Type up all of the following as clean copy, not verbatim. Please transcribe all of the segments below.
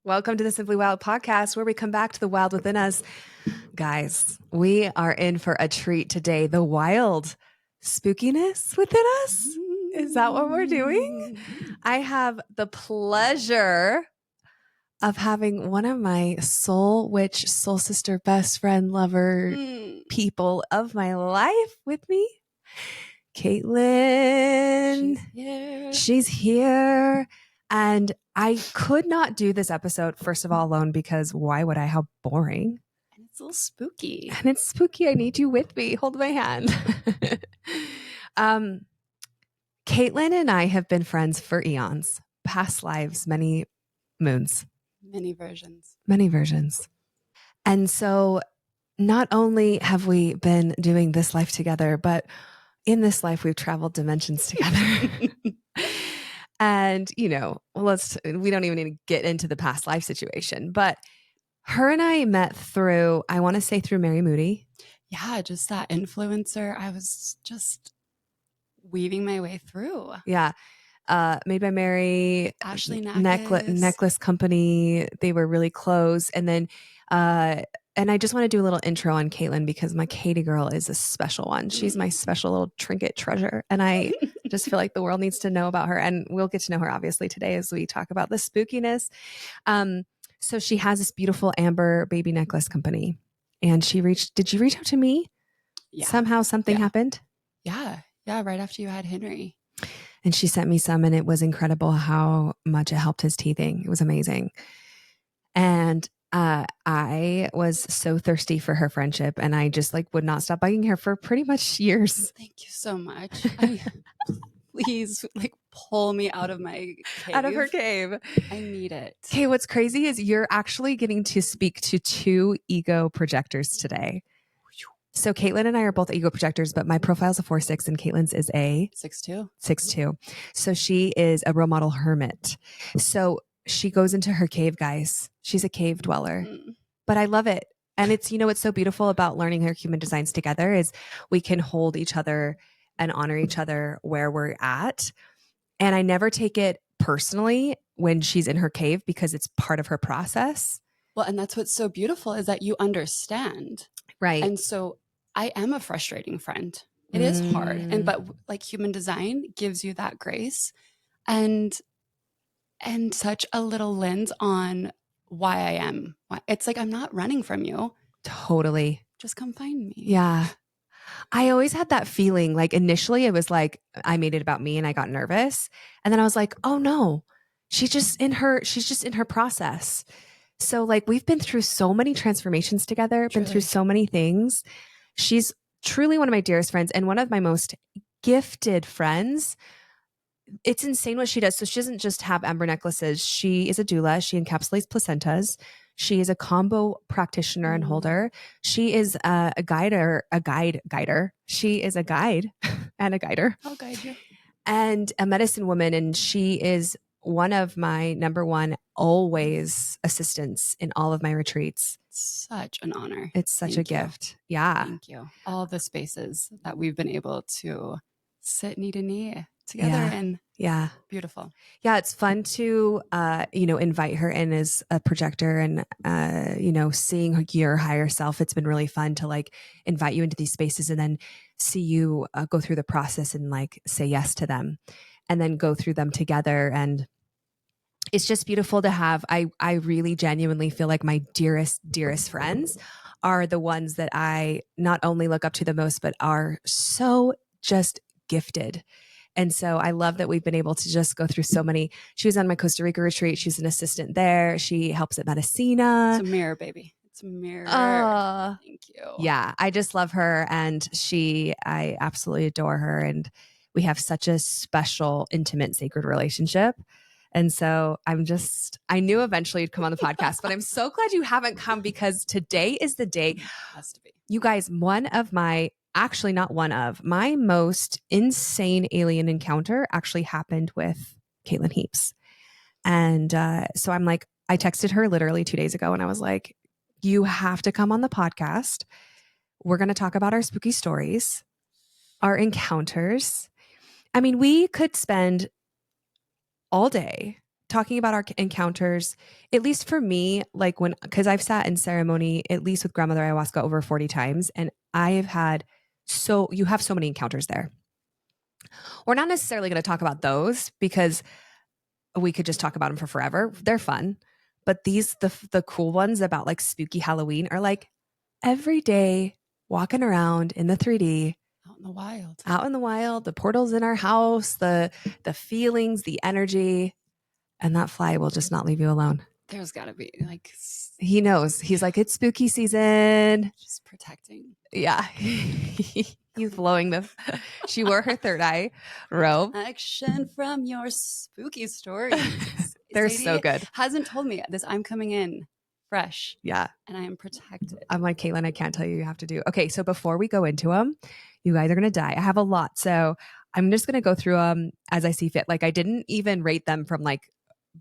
Welcome to the Simply Wild podcast, where we come back to the wild within us. Guys, we are in for a treat today. The wild spookiness within us. Is that what we're doing? I have the pleasure of having one of my soul witch, soul sister, best friend, lover people of my life with me. Caitlin. She's here. And I could not do this episode, first of all, alone, because why would I? How boring. And it's a little spooky. And it's spooky. I need you with me. Hold my hand. Caitlin and I have been friends for eons, past lives, many moons. Many versions. Many versions. And so not only have we been doing this life together, but in this life, we've traveled dimensions together. And, we don't even need to get into the past life situation, but her and I met through, I want to say through Mary Moody. Yeah, just that influencer. I was just weaving my way through. Yeah. Made by Mary. Ashley Necklace company. They were really close. And then, and I just want to do a little intro on Caitlin because my Katie girl is a special one. She's my special little trinket treasure. And I just feel like the world needs to know about her. And we'll get to know her obviously today as we talk about the spookiness. So she has this beautiful amber baby necklace company. And did you reach out to me? Yeah. Somehow something happened? Yeah. Yeah. Right after you had Henry. And she sent me some, and it was incredible how much it helped his teething. It was amazing. And I was so thirsty for her friendship, and I just would not stop bugging her for pretty much years. Thank you so much. Please pull me out of my cave. Out of her cave. I need it. Okay, what's crazy is you're actually getting to speak to two ego projectors today. So Caitlin and I are both ego projectors, but my profile is a 4'6" and Caitlin's is a 6'2". 6'2". So she is a role model hermit. So she goes into her cave, guys. She's a cave dweller, but I love it. And it's, what's so beautiful about learning her human designs together is we can hold each other and honor each other where we're at. And I never take it personally when she's in her cave because it's part of her process. Well, and that's what's so beautiful is that you understand. Right. And so I am a frustrating friend. It is hard. But human design gives you that grace and such a little lens on why I am. It's like, I'm not running from you. Totally. Just come find me. Yeah. I always had that feeling. Initially it was like, I made it about me and I got nervous. And then I was like, oh no, she's just in her process. So we've been through so many transformations together, Truly. Been through so many things. She's truly one of my dearest friends and one of my most gifted friends. It's insane what she does. So she doesn't just have amber necklaces. She is a doula. She encapsulates placentas. She is a combo practitioner and holder. She is a guider. She is a guide and a guider. I'll guide you. And a medicine woman. And she is one of my number one always assistants in all of my retreats. Such an honor. It's such a gift. Yeah. Thank you. All the spaces that we've been able to sit knee to knee together and beautiful. Yeah. It's fun to, invite her in as a projector and, seeing your higher self. It's been really fun to invite you into these spaces and then see you go through the process and say yes to them and then go through them together. And it's just beautiful to have. I really genuinely feel like my dearest friends are the ones that I not only look up to the most, but are so just gifted. And so I love that we've been able to just go through so many. She was on my Costa Rica retreat. She's an assistant there. She helps at Medicina. It's a mirror, baby. It's a mirror. Thank you. Yeah. I just love her. And I absolutely adore her. And we have such a special, intimate, sacred relationship. And so I knew eventually you'd come on the podcast, but I'm so glad you haven't come because today is the day. Has to be. You guys, not one of my most insane alien encounter actually happened with Caitlin Heaps. And so I texted her literally 2 days ago and I was like, you have to come on the podcast. We're going to talk about our spooky stories, our encounters. I mean, we could spend all day talking about our encounters, at least for me, like because I've sat in ceremony, at least with grandmother ayahuasca over 40 times, and I have had you have so many encounters there. We're not necessarily going to talk about those because we could just talk about them for forever. They're fun. But the cool ones about like spooky Halloween are like every day walking around in the 3D, out in the wild, the portals in our house, the feelings, the energy, and that fly will just not leave you alone. There's got to be like, he knows. He's like, it's spooky season. Just protecting. Yeah. He's blowing she wore her third eye robe. Action from your spooky stories. They're Sadie so good. Hasn't told me this. I'm coming in fresh. Yeah. And I am protected. I'm like, Caitlin, I can't tell you have to do. Okay. So before we go into them, you guys are going to die. I have a lot. So I'm just going to go through them as I see fit. Like I didn't even rate them from like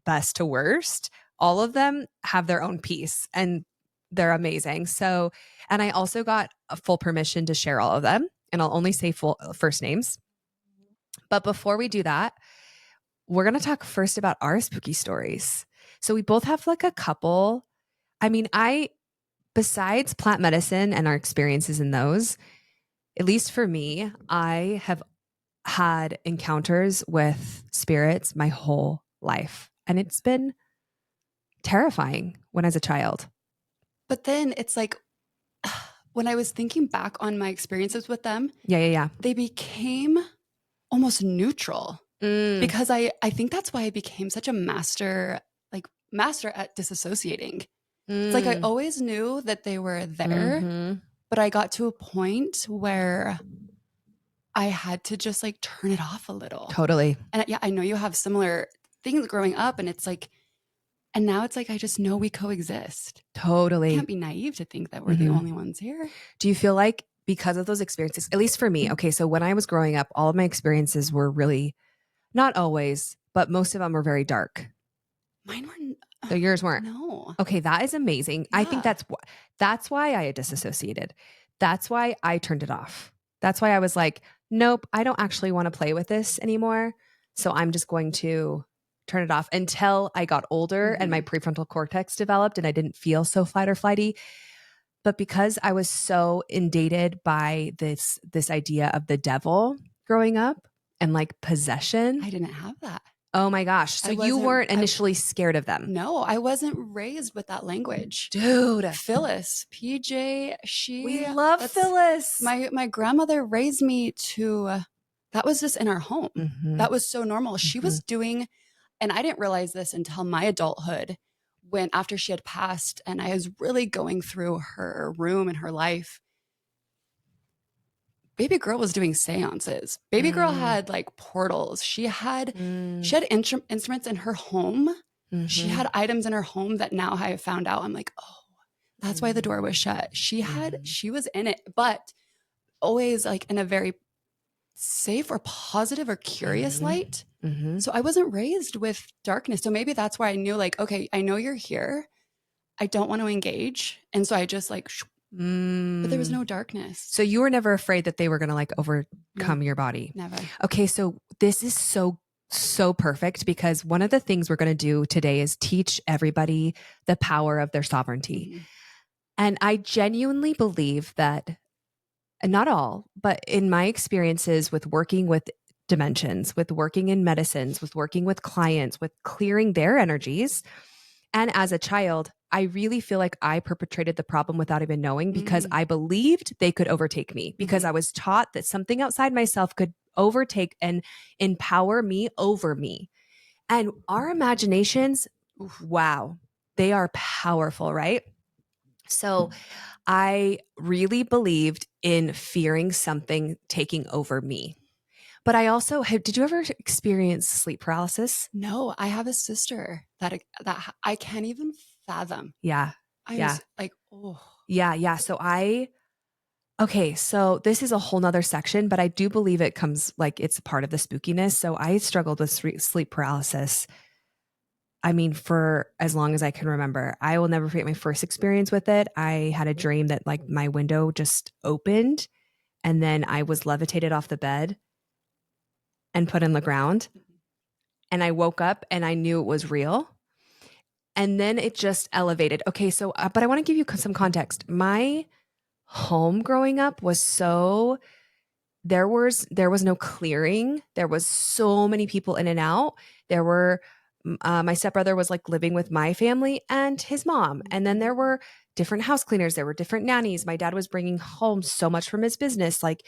best to worst. All of them have their own piece and they're amazing. So, and I also got a full permission to share all of them, and I'll only say full first names. But before we do that, we're going to talk first about our spooky stories. So we both have like a couple. I mean, besides plant medicine and our experiences in those, at least for me, I have had encounters with spirits my whole life. And it's been terrifying when I was a child. But then it's like, when I was thinking back on my experiences with them, they became almost neutral because I think that's why I became such a master at disassociating. It's like I always knew that they were there, but I got to a point where I had to just like turn it off a little. Totally. And yeah, I know you have similar things growing up, and it's like, and now it's like, I just know we coexist. Totally. I can't be naive to think that we're the only ones here. Do you feel like because of those experiences, at least for me, okay, so when I was growing up, all of my experiences were really, not always, but most of them were very dark. Mine weren't. So yours weren't? No. Okay, that is amazing. Yeah. I think that's why I had disassociated. That's why I turned it off. That's why I was like, nope, I don't actually want to play with this anymore. So I'm just going to turn it off until I got older and my prefrontal cortex developed and I didn't feel so fight or flighty. But because I was so inundated by this idea of the devil growing up and like possession. I didn't have that. Oh my gosh. So you weren't initially scared of them? No, I wasn't raised with that language. Dude. Phyllis, PJ, we love Phyllis. My grandmother raised me to, that was just in our home. That was so normal. She was doing, and I didn't realize this until my adulthood, when after she had passed and I was really going through her room and her life, baby girl was doing seances. Baby girl had like portals. She had instruments in her home. She had items in her home that now I have found out. I'm like, oh, that's why the door was shut. She was in it, but always like in a very safe or positive or curious light. So I wasn't raised with darkness. So maybe that's why I knew like, okay, I know you're here. I don't want to engage. And so I just like, but there was no darkness. So you were never afraid that they were going to like overcome your body? Never. Okay. So this is so perfect because one of the things we're going to do today is teach everybody the power of their sovereignty. And I genuinely believe that, not all, but in my experiences with working with dimensions, with working in medicines, with working with clients, with clearing their energies, and as a child, I really feel like I perpetrated the problem without even knowing because I believed they could overtake me because I was taught that something outside myself could overtake and empower me over me. And our imaginations, wow, they are powerful, right? So I really believed in fearing something taking over me. But I also did you ever experience sleep paralysis? No, I have a sister that I can't even fathom. Yeah. I was like, oh. Yeah. So so this is a whole nother section, but I do believe it comes like it's part of the spookiness. So I struggled with sleep paralysis. I mean, for as long as I can remember. I will never forget my first experience with it. I had a dream that like my window just opened and then I was levitated off the bed and put in the ground. and I woke up and I knew it was real. And then it just elevated. Okay, so, but I want to give you some context. My home growing up was so, there was no clearing. There was so many people in and out. There were, my stepbrother was like living with my family and his mom. And then there were different house cleaners. There were different nannies. My dad was bringing home so much from his business. Like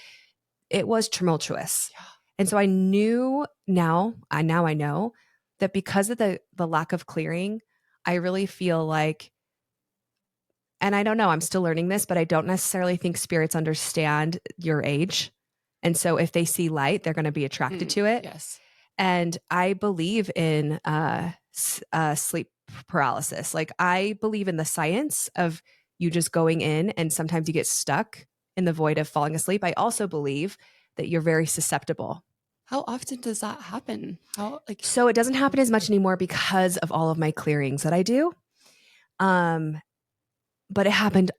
it was tumultuous. Yeah. And so I knew now I know that because of the lack of clearing, I really feel like, and I don't know, I'm still learning this, but I don't necessarily think spirits understand your age. And so if they see light, they're going to be attracted to it. Yes. And I believe in sleep paralysis. Like I believe in the science of you just going in and sometimes you get stuck in the void of falling asleep. I also believe that you're very susceptible. How often does that happen? So it doesn't happen as much anymore because of all of my clearings that I do. But it happened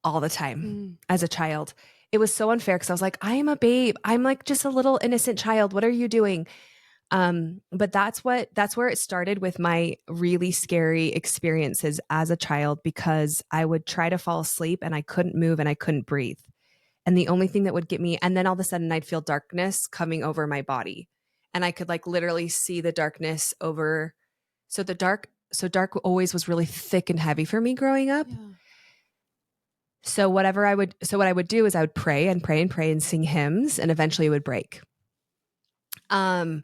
all the time as a child. It was so unfair because I was like, I am a babe. I'm like just a little innocent child. What are you doing? But that's where it started with my really scary experiences as a child, because I would try to fall asleep and I couldn't move and I couldn't breathe. And the only thing that would get me, and then all of a sudden I'd feel darkness coming over my body. And I could like literally see the darkness over. So dark always was really thick and heavy for me growing up. Yeah. So what I would do is I would pray and pray and pray and sing hymns, and eventually it would break. And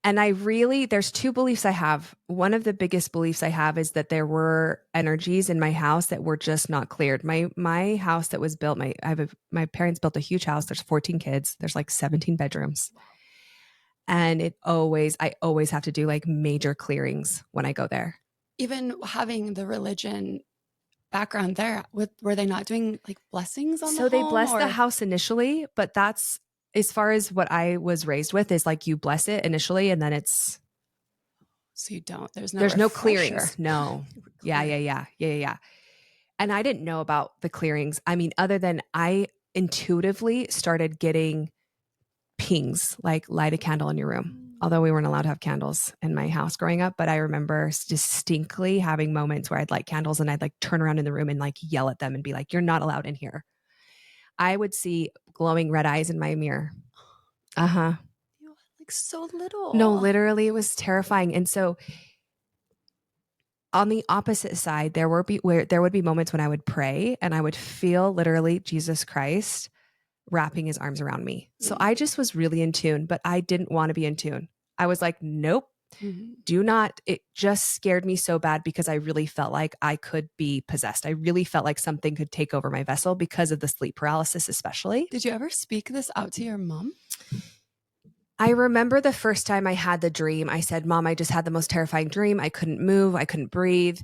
there's two beliefs I have. One of the biggest beliefs I have is that there were energies in my house that were just not cleared. My house that was built, my parents built a huge house. There's 14 kids. There's like 17 bedrooms. Wow. And I always have to do like major clearings when I go there. Even having the religion background there, were they not doing like blessings on the home? So they blessed the house initially, but that's, as far as what I was raised with, is like you bless it initially and then it's. So you don't, there's no clearings. No. Yeah. And I didn't know about the clearings. I mean, other than I intuitively started getting pings, like light a candle in your room. Although we weren't allowed to have candles in my house growing up, but I remember distinctly having moments where I'd light candles and I'd like turn around in the room and like yell at them and be like, you're not allowed in here. I would see glowing red eyes in my mirror. Uh-huh. You were like so little. No, literally it was terrifying. And so on the opposite side, there would be moments when I would pray and I would feel literally Jesus Christ wrapping his arms around me. So I just was really in tune, but I didn't want to be in tune. I was like, nope, do not. It just scared me so bad because I really felt like I could be possessed. I really felt like something could take over my vessel because of the sleep paralysis, especially. Did you ever speak this out to your mom? I remember the first time I had the dream, I said, Mom, I just had the most terrifying dream. I couldn't move. I couldn't breathe.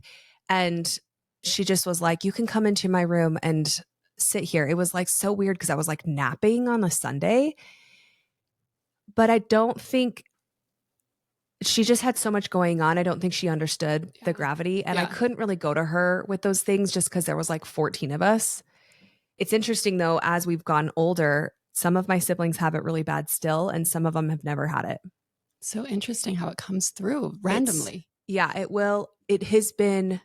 And she just was like, you can come into my room and sit here. It was like so weird because I was like napping on a Sunday. But I don't think, she just had so much going on. I don't think she understood the gravity. And I couldn't really go to her with those things just because there was like 14 of us. It's interesting though, as we've gotten older, some of my siblings have it really bad still, and some of them have never had it. So interesting how it comes through randomly. It will. It has been,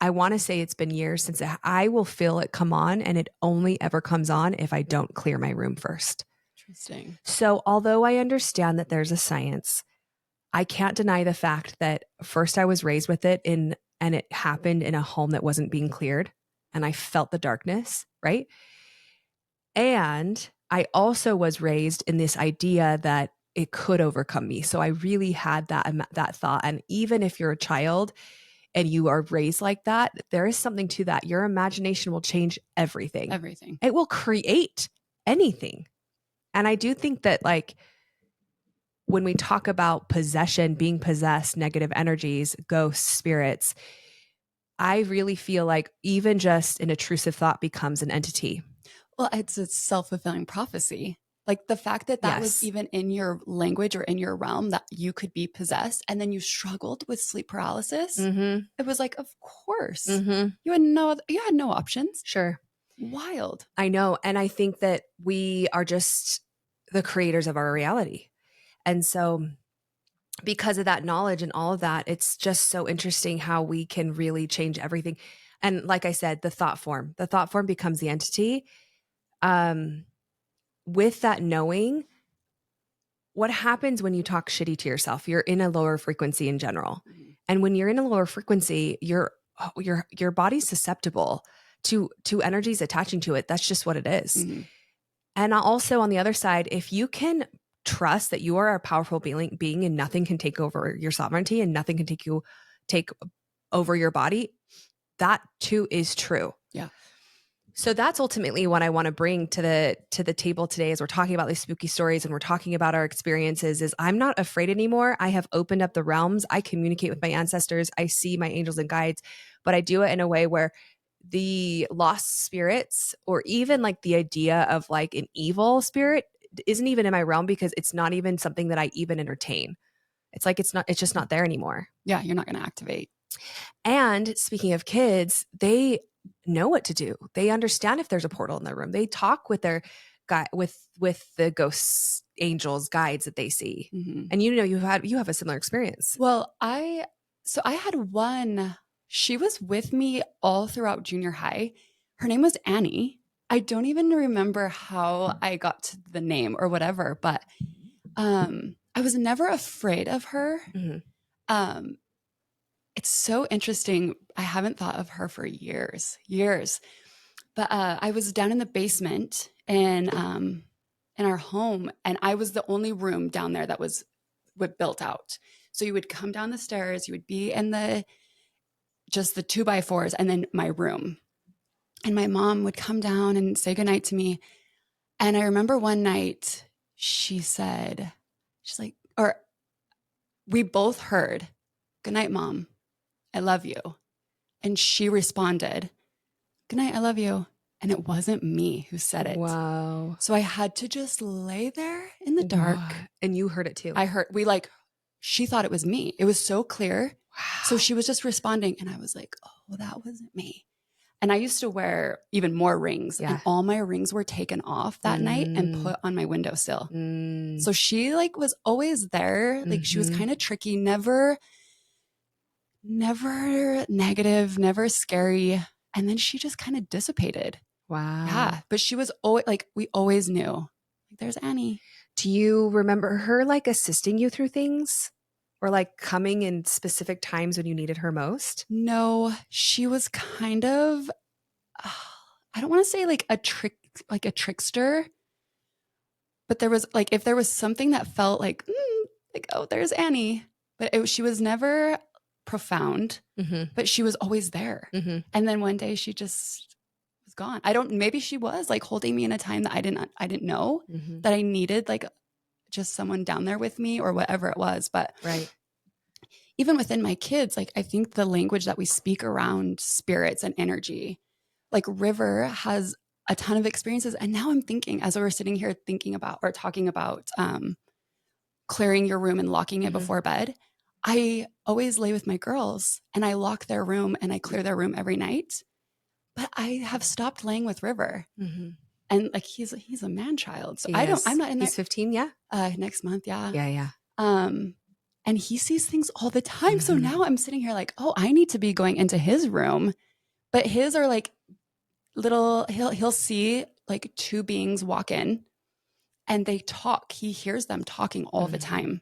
I want to say it's been years since I will feel it come on, and it only ever comes on if I don't clear my room first. Interesting. So although I understand that there's a science, I can't deny the fact that first I was raised with it and it happened in a home that wasn't being cleared, and I felt the darkness, right? And I also was raised in this idea that it could overcome me. So I really had that thought. And even if you're a child and you are raised like that, there is something to that. Your imagination will change everything. Everything. It will create anything. And I do think that, like, when we talk about possession, being possessed, negative energies, ghosts, spirits, I really feel like even just an intrusive thought becomes an entity. Well, it's a self-fulfilling prophecy. Like the fact that was even in your language or in your realm, that you could be possessed, and then you struggled with sleep paralysis. It was like, of course, you had no options. Sure. Wild. I know. And I think that we are just the creators of our reality. And so because of that knowledge and all of that, it's just so interesting how we can really change everything. And like I said, the thought form becomes the entity. With that knowing, what happens when you talk shitty to yourself? You're in a lower frequency in general. Mhm. And when you're in a lower frequency, your body's susceptible to energies attaching to it. That's just what it is. Mhm. And also on the other side, if you can trust that you are a powerful being and nothing can take over your sovereignty and nothing can take over your body, that too is true. Yeah. So that's ultimately what I want to bring to the table today as we're talking about these spooky stories and we're talking about our experiences is I'm not afraid anymore. I have opened up the realms. I communicate with my ancestors. I see my angels and guides, but I do it in a way where the lost spirits or even like the idea of like an evil spirit isn't even in my realm because it's not even something that I even entertain. It's like it's just not there anymore. Yeah, you're not going to activate. And speaking of kids, they know what to do. They understand if there's a portal in their room. They talk with their guy with the ghosts, angels, guides that they see. Mhm. And you have a similar experience. Well, I had one. She was with me all throughout junior high. Her name was Annie. I don't even remember how I got to the name or whatever, but I was never afraid of her. Mhm. It's so interesting. I haven't thought of her for years. But I was down in the basement in our home, and I was the only room down there that was built out. So you would come down the stairs, you would be in the 2x4s, and then my room. And my mom would come down and say goodnight to me. And I remember one night she's like, or we both heard, "Good night, Mom. I love you." And she responded, "Good night, I love you." And it wasn't me who said it. Wow. So I had to just lay there in the dark. Wow. And you heard it too. She thought it was me. It was so clear. Wow. So she was just responding. And I was like, oh, that wasn't me. And I used to wear even more rings. Yeah. And all my rings were taken off that night and put on my windowsill. So she was always there. She was kind of tricky, never negative, never scary. And then she just kind of dissipated. Wow. Yeah. But she was always we always knew, there's Annie. Do you remember her assisting you through things or coming in specific times when you needed her most? No, she was kind of, I don't want to say a trickster, but there was if there was something that felt oh, there's Annie, but she was never profound, but she was always there. And then one day she just was gone. Maybe she was holding me in a time that I didn't know that I needed just someone down there with me or whatever it was. But right. Even within my kids, I think the language that we speak around spirits and energy, River has a ton of experiences. And now I'm thinking, as we're sitting here thinking about or talking about clearing your room and locking it before bed, I always lay with my girls and I lock their room and I clear their room every night. But I have stopped laying with River. And he's a man child. So I'm not in there. He's 15, yeah? Next month, yeah. Yeah. And he sees things all the time. So now I'm sitting here oh, I need to be going into his room. But his are little, he'll see two beings walk in and they talk. He hears them talking all the time.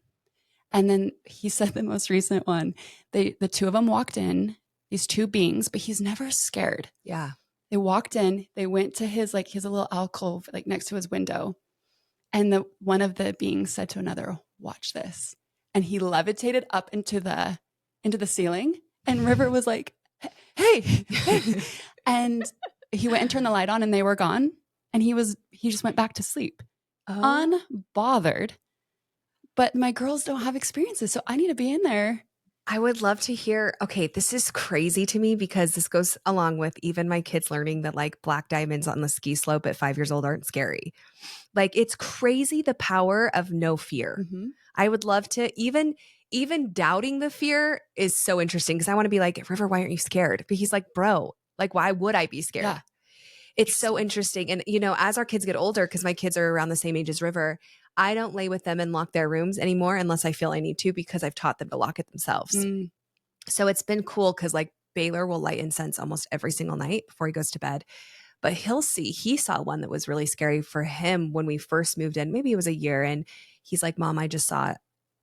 And then he said the most recent one, the two of them walked in, these two beings, but he's never scared. Yeah. They walked in, they went to his a little alcove next to his window. And one of the beings said to another, "Watch this." And he levitated up into the ceiling. And River was like, hey. And he went and turned the light on and they were gone. And he just went back to sleep. Unbothered. But my girls don't have experiences, so I need to be in there. I would love to hear, okay, this is crazy to me because this goes along with even my kids learning that black diamonds on the ski slope at 5 years old aren't scary. It's crazy the power of no fear. I would love to even doubting the fear is so interesting because I want to be River, why aren't you scared? But he's bro, why would I be scared? Yeah. It's so interesting. And, as our kids get older, because my kids are around the same age as River, I don't lay with them and lock their rooms anymore unless I feel I need to, because I've taught them to lock it themselves. Mm. So it's been cool because like Baylor will light incense almost every single night before he goes to bed. But he saw one that was really scary for him when we first moved in. Maybe it was a year. And he's like, Mom, I just saw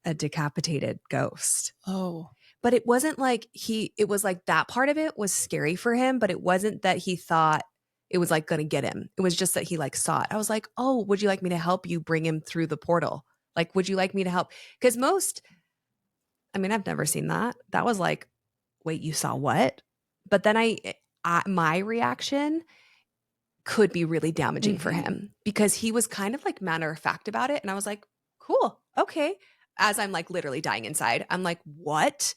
a decapitated ghost. Oh. But it wasn't like it was like that part of it was scary for him, but it wasn't that he thought it was like going to get him. It was just that he like saw it. I was like, oh, would you like me to help you bring him through the portal? Like, would you like me to help? Because I've never seen that. That was like, wait, you saw what? But then my reaction could be really damaging for him because he was kind of like matter of fact about it. And I was like, cool, okay. As I'm like literally dying inside, I'm like, what?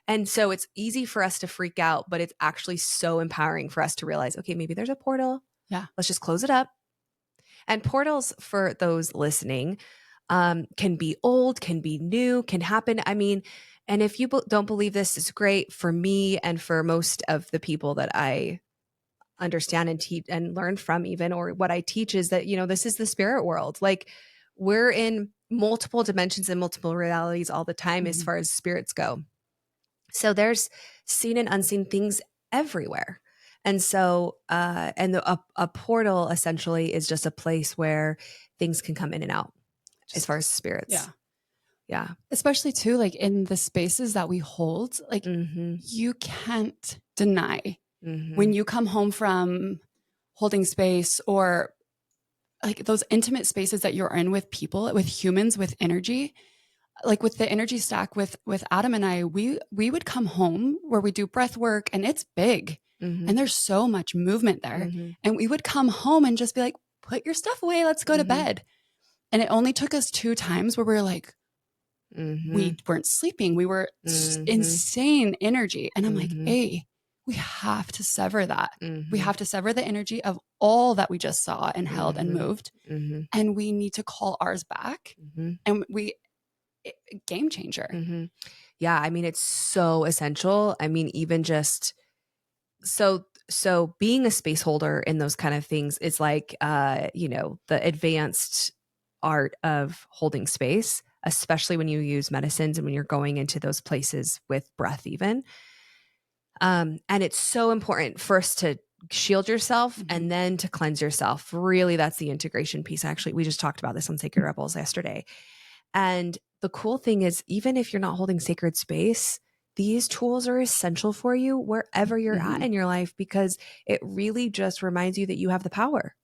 And so it's easy for us to freak out, but it's actually so empowering for us to realize, okay, maybe there's a portal. Yeah. Let's just close it up. And portals, for those listening, can be old, can be new, can happen. I mean, and if you don't believe this, is great for me and for most of the people that I understand and teach and learn from, even, or what I teach, is that, this is the spirit world. Like, we're in multiple dimensions and multiple realities all the time as far as spirits go. So there's seen and unseen things everywhere. And so, a portal essentially is just a place where things can come in and out as far as spirits. Yeah. Yeah. Especially too, like in the spaces that we hold, like you can't deny when you come home from holding space, or like those intimate spaces that you're in with people, with humans, with energy. Like with the energy stack with Adam and I, we would come home where we do breath work, and it's big and there's so much movement there. And we would come home and just be like, put your stuff away, let's go to bed. And it only took us 2 times where we were like, we weren't sleeping. We were insane energy. And I'm like, hey, we have to sever that. We have to sever the energy of all that we just saw and held and moved. And we need to call ours back. And game changer. Yeah. I mean, it's so essential. I mean, even just so being a space holder in those kind of things is like, the advanced art of holding space, especially when you use medicines and when you're going into those places with breath even. And it's so important first to shield yourself and then to cleanse yourself. Really, that's the integration piece. Actually, we just talked about this on Sacred Rebels yesterday. And the cool thing is, even if you're not holding sacred space, these tools are essential for you wherever you're at in your life, because it really just reminds you that you have the power.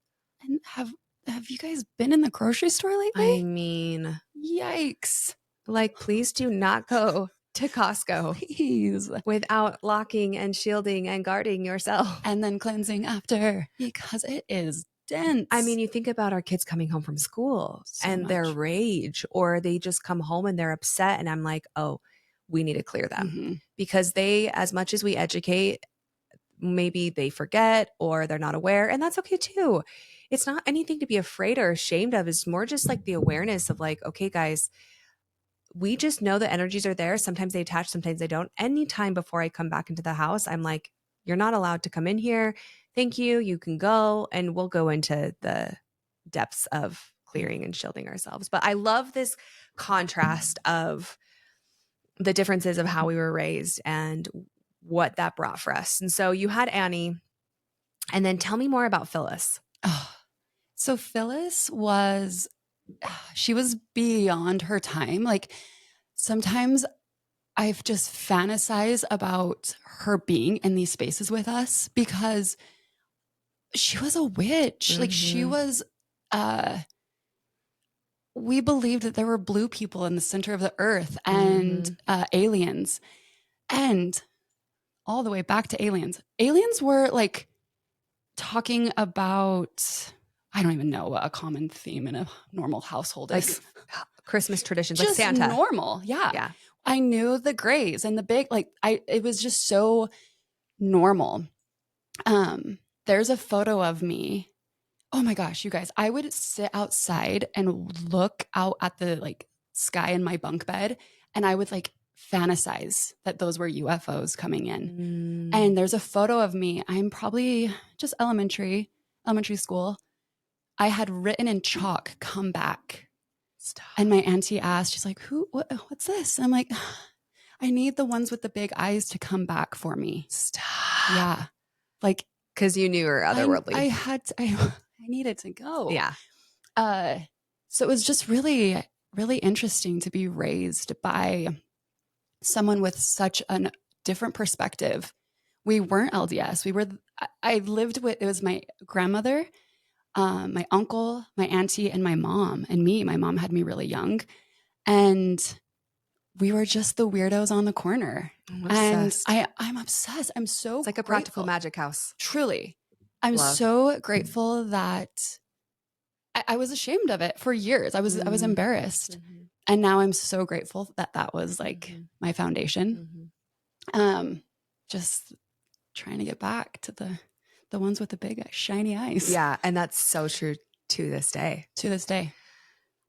And have you guys been in the grocery store lately? I mean, yikes. Like, please do not go to Costco Please. without locking and shielding and guarding yourself. And then cleansing after, because it is dense. I mean, you think about our kids coming home from school and their rage, or they just come home and they're upset. And I'm like, oh, we need to clear them because they, as much as we educate, maybe they forget or they're not aware. And that's okay too. It's not anything to be afraid or ashamed of. It's more just like the awareness of like, okay, guys, we just know the energies are there. Sometimes they attach, sometimes they don't. Anytime before I come back into the house, I'm like, you're not allowed to come in here. Thank you. You can go. And we'll go into the depths of clearing and shielding ourselves. But I love this contrast of the differences of how we were raised and what that brought for us. And so you had Annie, and then tell me more about Phyllis. Oh, so Phyllis she was beyond her time. Like, sometimes I've just fantasized about her being in these spaces with us because she was a witch. Like, she was, we believed that there were blue people in the center of the earth and aliens. And all the way back to aliens. Aliens were like talking about, I don't even know what a common theme in a normal household is. Like Christmas traditions, just like Santa. Normal. Yeah. Yeah. I knew the grays and the big, it was just so normal. There's a photo of me. Oh my gosh, you guys, I would sit outside and look out at the sky in my bunk bed, and I would fantasize that those were UFOs coming in. And there's a photo of me. I'm probably just elementary school. I had written in chalk, "Come back." Stop. And my auntie asked, she's like, what's this? And I'm like, I need the ones with the big eyes to come back for me. Stop. Yeah. Like, because you knew you were otherworldly. I needed to go. Yeah. So it was just really, really interesting to be raised by someone with such a different perspective. We weren't LDS. I lived with, it was my grandmother, my uncle, my auntie, and my mom, and me. My mom had me really young. And we were just the weirdos on the corner. And I'm obsessed. I'm so It's like a grateful. practical magic house. Truly. I'm Love. so grateful that I was ashamed of it for years. I was embarrassed. Mm-hmm. And now I'm so grateful that that was like my foundation. Just trying to get back to the ones with the big shiny eyes. Yeah. And that's so true to this day. To this day.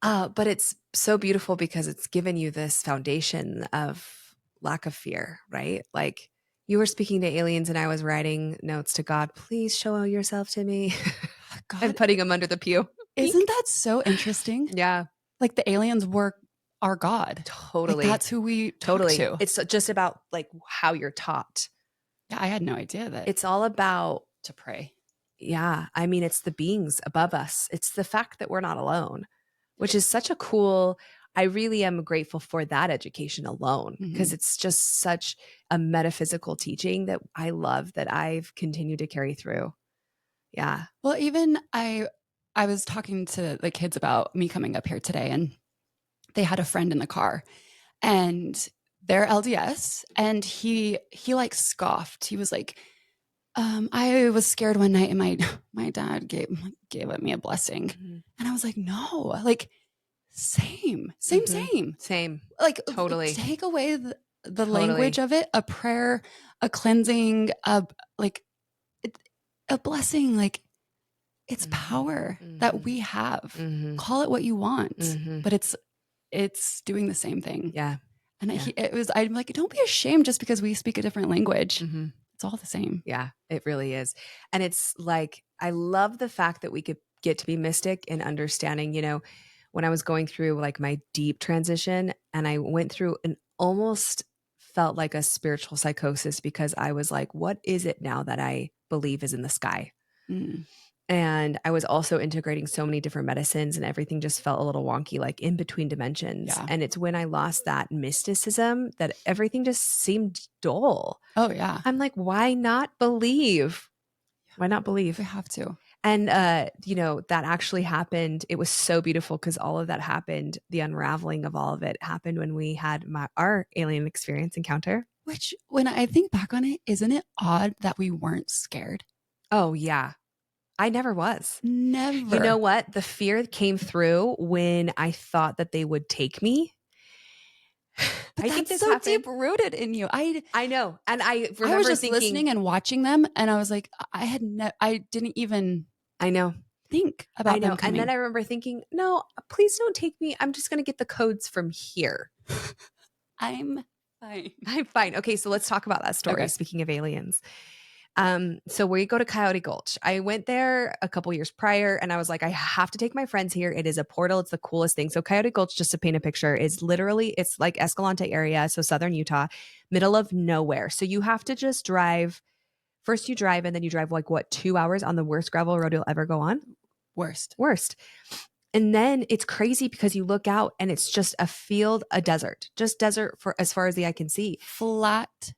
But it's so beautiful because it's given you this foundation of lack of fear, right? Like you were speaking to aliens and I was writing notes to God, please show yourself to me. God, and putting them under the pew. Isn't that so interesting? Yeah. Like the aliens were our God. Totally. Like that's who we talk to. It's just about like how you're taught. Yeah, I had no idea that. It's all about to pray. Yeah. I mean, it's the beings above us. It's the fact that we're not alone, which is such a cool, I really am grateful for that education alone because it's just such a metaphysical teaching that I love that I've continued to carry through. Yeah. Well, even I was talking to the kids about me coming up here today, and they had a friend in the car and they're LDS, and he like scoffed. He was like, I was scared one night and my dad gave me a blessing. And I was like, no, like same. Like totally. Take away the language of it, a prayer, a cleansing, a blessing, like it's power that we have. Call it what you want, but it's doing the same thing. Yeah. And I'm like, don't be ashamed just because we speak a different language. It's all the same. Yeah, it really is. And it's like, I love the fact that we could get to be mystic in understanding, you know, when I was going through like my deep transition and I went through and almost felt like a spiritual psychosis because I was like, what is it now that I believe is in the sky? And I was also integrating so many different medicines and everything just felt a little wonky, like in between dimensions. Yeah. And it's when I lost that mysticism that everything just seemed dull. Oh, yeah. I'm like, why not believe? Why not believe? We have to. And, you know, that actually happened. It was so beautiful because all of that happened. The unraveling of all of it happened when we had our alien experience encounter. Which, when I think back on it, isn't it odd that we weren't scared? Oh, yeah. I never was. Never. You know what? The fear came through when I thought that they would take me. But I think that's so deep rooted in you. I know. And I remember was just listening and watching them, and I was like, I didn't even think about them coming. And then I remember thinking, no, please don't take me. I'm just going to get the codes from here. I'm fine. I'm fine. Okay, so let's talk about that story. Okay. Speaking of aliens. So we go to Coyote Gulch. I went there a couple years prior and I was like, I have to take my friends here. It is a portal. It's the coolest thing. So Coyote Gulch, just to paint a picture, is literally, it's like Escalante area. So southern Utah, middle of nowhere. So you have to just drive. First you drive and then you drive like what, 2 hours on the worst gravel road you'll ever go on? Worst. And then it's crazy because you look out and it's just a field, a desert, just desert for as far as the eye can see. Flat.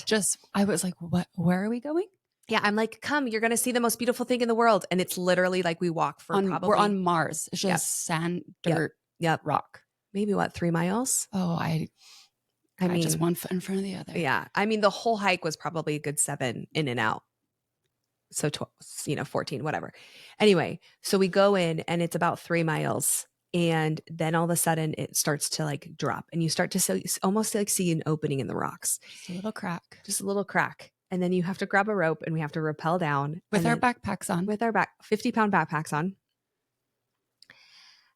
Just, I was like, what, where are we going? Yeah. I'm like, come, you're going to see the most beautiful thing in the world. And it's literally like we walk for we're on Mars. It's just sand, dirt, rock. Maybe what, 3 miles? Oh, I mean, just one foot in front of the other. Yeah. I mean, the whole hike was probably a good 7 in and out. So, 14, whatever. Anyway, so we go in and it's about 3 miles. And then all of a sudden it starts to like drop and you start to almost like see an opening in the rocks. Just a little crack. And then you have to grab a rope and we have to rappel down. With our backpacks on. With our 50-pound backpacks on.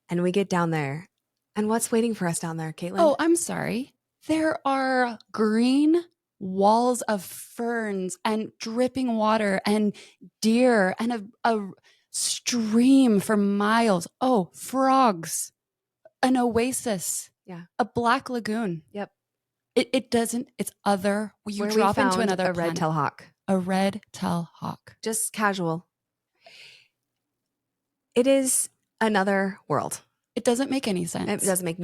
And we get down there. And what's waiting for us down there, Caitlin? Oh, I'm sorry. There are green walls of ferns and dripping water and deer and a stream for miles. Oh, frogs. an oasis, Yeah. a black lagoon. Yep. It doesn't, it's other, you Where we drop into found another a planet. red-tailed hawk. A red-tailed hawk. Just casual. It is another world. It doesn't make any sense. It doesn't make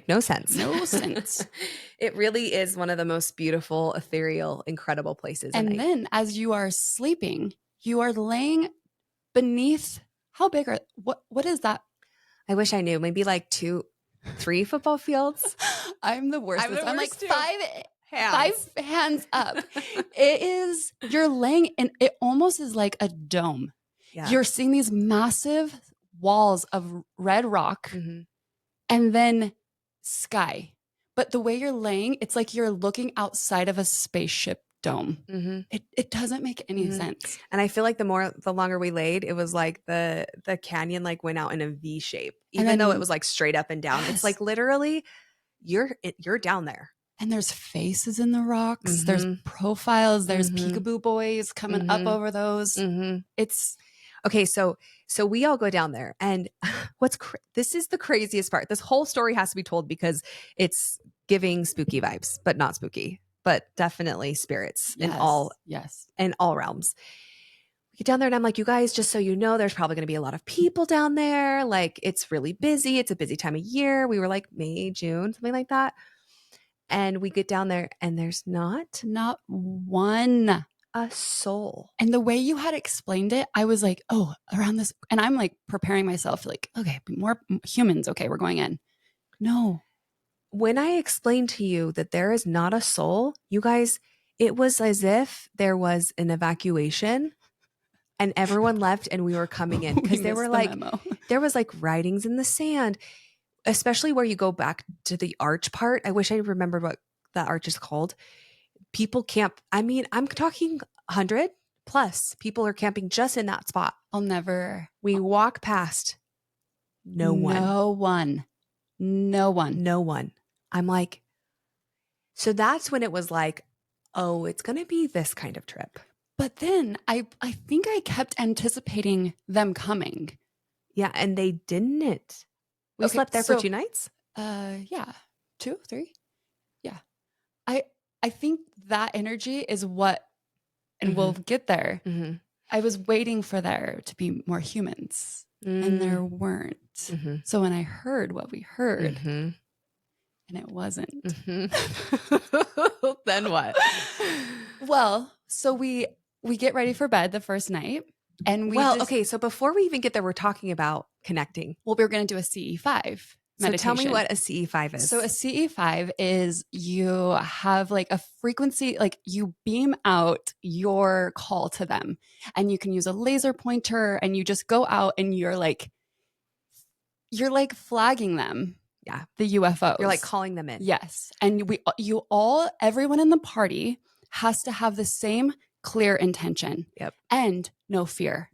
no sense. No sense. It really is one of the most beautiful, ethereal, incredible places. And then as you are sleeping, you are laying beneath, how big are, what is that? I wish I knew. Maybe like 2-3 football fields. I'm the worst. I'm like too. 5 hands up. It is, you're laying in, it almost is like a dome. Yeah. You're seeing these massive walls of red rock and then sky. But the way you're laying, it's like you're looking outside of a spaceship dome. It doesn't make any sense. And I feel like the longer we laid, it was like the canyon like went out in a V shape, even though it was like straight up and down. It's like literally you're down there. And there's faces in the rocks. There's profiles. There's peekaboo boys coming up over those. It's okay. So we all go down there, and this is the craziest part. This whole story has to be told because it's giving spooky vibes, but not spooky, but definitely spirits in all realms. We get down there and I'm like, you guys, just so you know, there's probably going to be a lot of people down there. Like it's really busy. It's a busy time of year. We were like May, June, something like that. And we get down there and there's not one a soul. And the way you had explained it, I was like, oh, around this. And I'm like preparing myself like, okay, more humans. Okay, we're going in. No. When I explained to you that there is not a soul, you guys, it was as if there was an evacuation and everyone left and we were coming in because there was like writings in the sand, especially where you go back to the arch part. I wish I remembered what that arch is called. People camp. I mean, I'm talking 100 plus people are camping just in that spot. We walk past. No one. I'm like, so that's when it was like, oh, it's going to be this kind of trip. But then I think I kept anticipating them coming. Yeah. And they didn't. We slept there for 2 nights. Yeah. 2, 3. Yeah. I think that energy is what, and we'll get there. I was waiting for there to be more humans and there weren't. So when I heard what we heard and it wasn't. Then what? Well, so we get ready for bed the first night and okay. So before we even get there, we're talking about connecting. Well, we were going to do a CE5. Meditation. So tell me what a CE5 is. So a CE5 is you have like a frequency, like you beam out your call to them and you can use a laser pointer and you just go out and you're like flagging them. Yeah. The UFOs. You're like calling them in. Yes. And everyone in the party has to have the same clear intention. Yep. And no fear.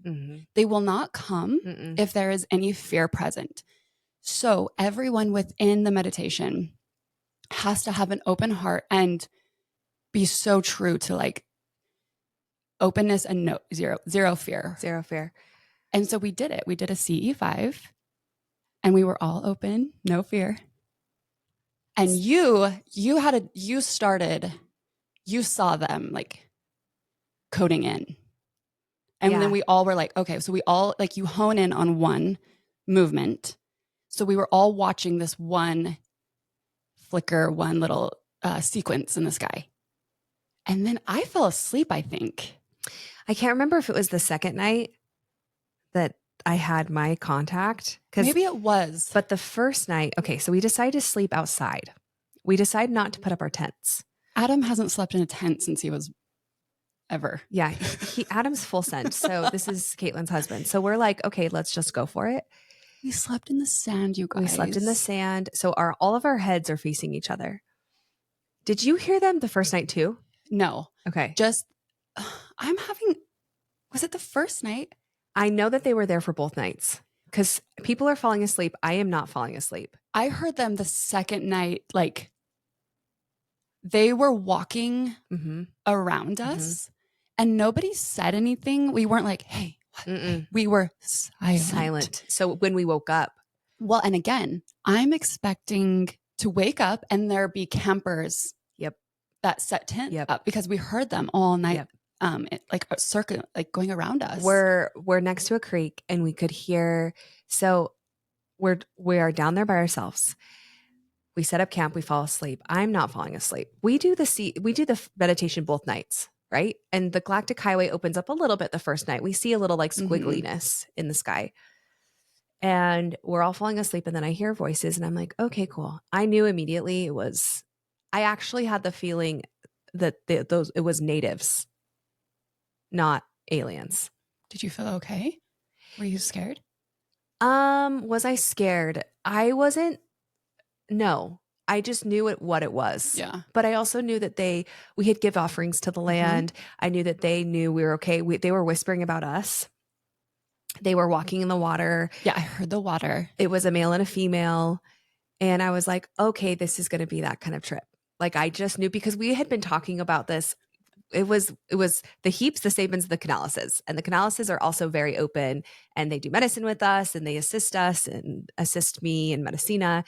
They will not come if there is any fear present. So everyone within the meditation has to have an open heart and be so true to like openness and zero fear. Zero fear. And so we did it. We did a CE5 and we were all open, no fear. And you saw them like coding in. And then we all were like, okay, so we all like you hone in on one movement. So we were all watching this one flicker, one little sequence in the sky. And then I fell asleep, I think. I can't remember if it was the second night that I had my contact. Maybe it was. But the first night, okay, so we decided to sleep outside. We decided not to put up our tents. Adam hasn't slept in a tent since he was ever. Yeah, Adam's full send. So this is Caitlin's husband. So we're like, okay, let's just go for it. We slept in the sand, you guys. We slept in the sand. So all of our heads are facing each other. Did you hear them the first night too? No. Okay. Was it the first night? I know that they were there for both nights because people are falling asleep. I am not falling asleep. I heard them the second night, like they were walking around us and nobody said anything. We weren't like, hey, what? We were silent. So when we woke up, Well, and again, I'm expecting to wake up and there be campers Yep. that set tent Yep. up because we heard them all night, Yep. like a circuit, like going around us. We're next to a creek and we could hear. So we are down there by ourselves. We set up camp. We fall asleep. I'm not falling asleep. We do the meditation both nights, right? And the Galactic Highway opens up a little bit the first night. We see a little like squiggliness in the sky. And we're all falling asleep. And then I hear voices and I'm like, okay, cool. I knew immediately I actually had the feeling that it was natives, not aliens. Did you feel okay? Were you scared? Was I scared? I wasn't. No, I just knew what it was. Yeah. But I also knew that we had give offerings to the land. I knew that they knew we were okay. They were whispering about us. They were walking in the water. Yeah, I heard the water. It was a male and a female. And I was like, okay, this is going to be that kind of trip. Like I just knew because we had been talking about this. It was the Heaps, the Sabins, the Canalises. And the Canalises are also very open and they do medicine with us and they assist us and assist me in Medicina.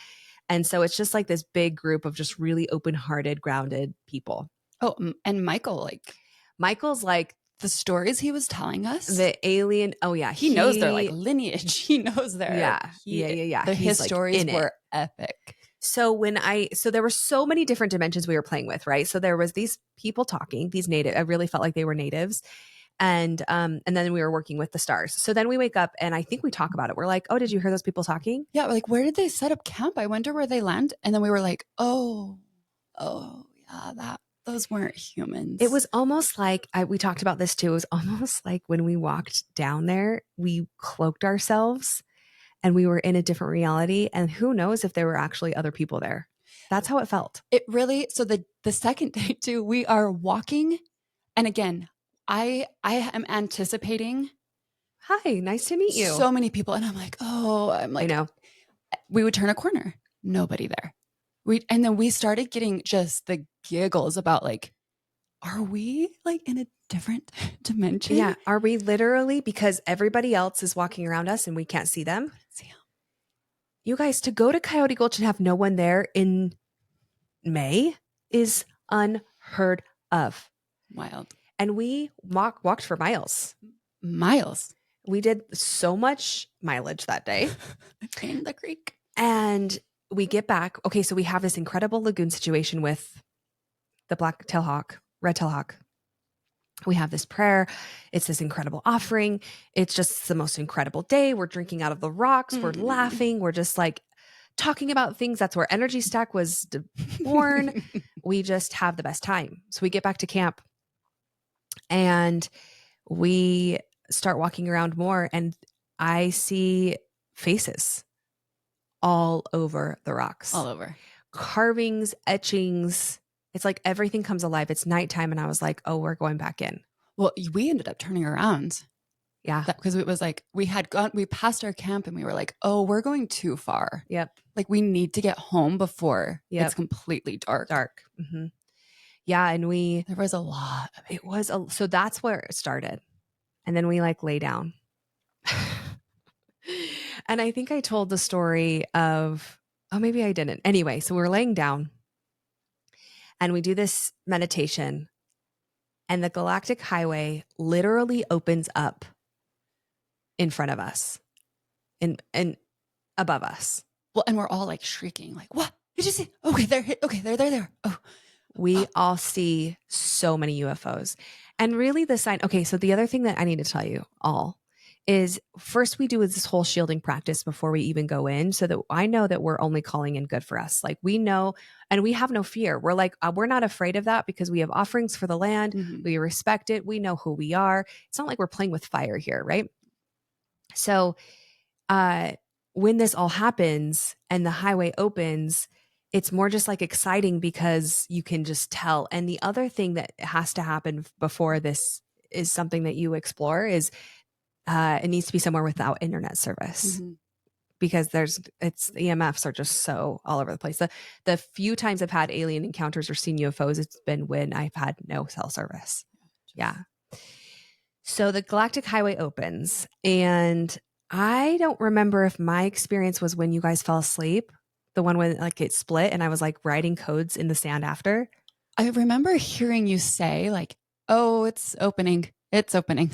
And so it's just like this big group of just really open-hearted, grounded people. Oh, and Michael's like the stories he was telling us. The alien. Oh yeah. He knows their like lineage. He knows their. Yeah. His stories were epic. So there were so many different dimensions we were playing with, right? So there was these people talking, these native, I really felt like they were natives. And then we were working with the stars. So then we wake up and I think we talk about it. We're like, oh, did you hear those people talking? Yeah. We're like, where did they set up camp? I wonder where they land. And then we were like, oh yeah, those weren't humans. It was almost like, we talked about this too. It was almost like when we walked down there, we cloaked ourselves and we were in a different reality. And who knows if there were actually other people there. That's how it felt. It really, so the second day too, we are walking. And again, I am anticipating. Hi, nice to meet you. So many people. And I'm like, I know. We would turn a corner. Nobody there. And then we started getting just the giggles about like, are we like in a different dimension? Yeah. Are we literally, because everybody else is walking around us and we can't see them? You guys, to go to Coyote Gulch and have no one there in May is unheard of. Wild. And we walked for miles. We did so much mileage that day. In the creek. And we get back. Okay, so we have this incredible lagoon situation with the red tail hawk. We have this prayer. It's this incredible offering. It's just the most incredible day. We're drinking out of the rocks. We're laughing. We're just like talking about things. That's where Energy Stack was born. We just have the best time. So we get back to camp and we start walking around more and I see faces all over the rocks. All over. Carvings, etchings. It's like everything comes alive. It's nighttime. And I was like, oh, we're going back in. Well, we ended up turning around. Yeah. Because it was like, we passed our camp and we were like, oh, we're going too far. Yep. Like we need to get home before it's completely dark. Mm-hmm. Yeah. And there was a lot of it. So that's where it started. And then we like lay down. And I think I told the story of, oh, maybe I didn't. Anyway, so we're laying down and we do this meditation and the Galactic Highway literally opens up in front of us and above us. Well, and we're all like shrieking, like, what did you see? Okay, they're hit. Okay, they're there. Oh, we all see so many UFOs. And really the sign. Okay, so the other thing that I need to tell you all is first we do this whole shielding practice before we even go in so that I know that we're only calling in good for us. Like we know, and we have no fear. We're like, we're not afraid of that because we have offerings for the land. Mm-hmm. We respect it. We know who we are. It's not like we're playing with fire here, right? So when this all happens and the highway opens, it's more just like exciting because you can just tell. And the other thing that has to happen before this is something that you explore is it needs to be somewhere without internet service because the EMFs are just so all over the place. The few times I've had alien encounters or seen UFOs, it's been when I've had no cell service. Yeah. So the Galactic Highway opens and I don't remember if my experience was when you guys fell asleep, the one when like it split and I was like writing codes in the sand after. I remember hearing you say like, "Oh, it's opening. It's opening."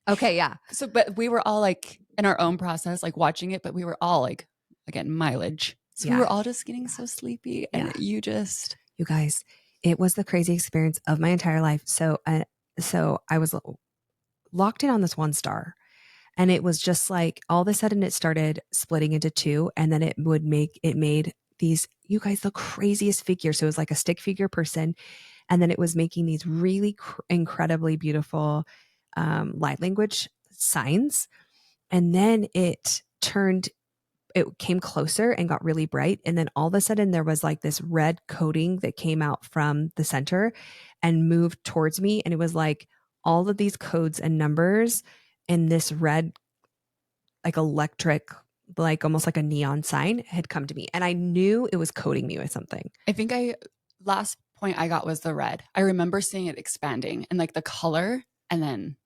Okay, yeah. So, but we were all like in our own process, like watching it, but we were all like, again, mileage. So we Yeah. were all just getting Yeah. so sleepy. Yeah. And you just, You guys, it was the crazy experience of my entire life. So I was locked in on this one star. And it was just like all of a sudden it started splitting into two. And then it made these, you guys, the craziest figure. So it was like a stick figure person. And then it was making these really incredibly beautiful light language signs. And then it came closer and got really bright. And then all of a sudden there was like this red coating that came out from the center and moved towards me. And it was like all of these codes and numbers in this red, like electric, like almost like a neon sign had come to me. And I knew it was coding me with something. I think last point I got was the red. I remember seeing it expanding and like the color. And then,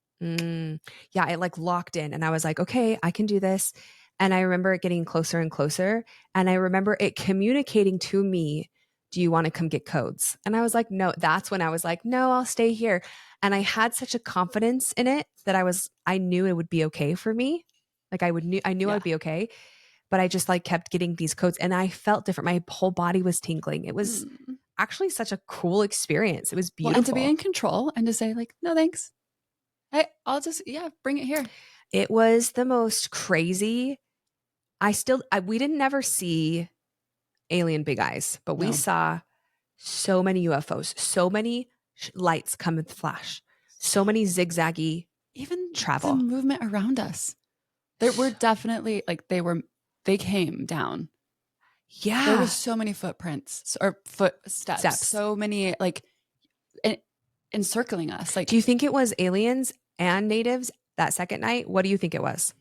Yeah, it like locked in and I was like, okay, I can do this. And I remember it getting closer and closer. And I remember it communicating to me, do you want to come get codes? And I was like, no, that's when I was like, no, I'll stay here. And I had such a confidence in it that I knew it would be okay for me. Like I knew yeah. I'd be okay. But I just like kept getting these codes and I felt different. My whole body was tingling. It was Mm. actually such a cool experience. It was Well, and to be in beautiful. control and to say like, no, thanks. Hey, I'll just, yeah, bring it here. It was the most crazy. We didn't never see alien big eyes, but we No. saw so many UFOs, so many lights come with flash, so many zigzaggy Even the travel. movement around us. There were definitely like they came down. There were Yeah. so many footprints or footsteps, Steps. so many like encircling us. Do Like you think it was aliens and natives that second night? What do you think it was?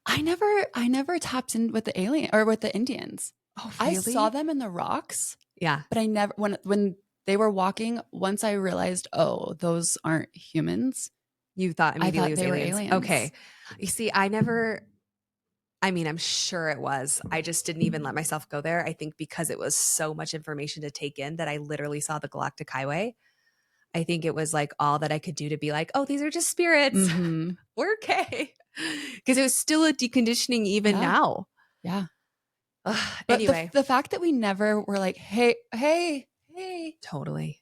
I never tapped in with the alien or with the Indians. Oh, I saw really? them in the rocks, Yeah. but I never when they were walking, once I realized, oh, those aren't humans, You thought I immediately it thought was they were aliens. aliens. Okay. You see, I mean, I'm sure it was. I just didn't even let myself go there. I think because it was so much information to take in that I literally saw the Galactic Highway. I think it was like all that I could do to be like, oh, these are just spirits. Mm-hmm. We're okay. Because it was still a deconditioning even Yeah. now. Yeah. But Anyway, the fact that we never were like, hey, hey, hey, totally.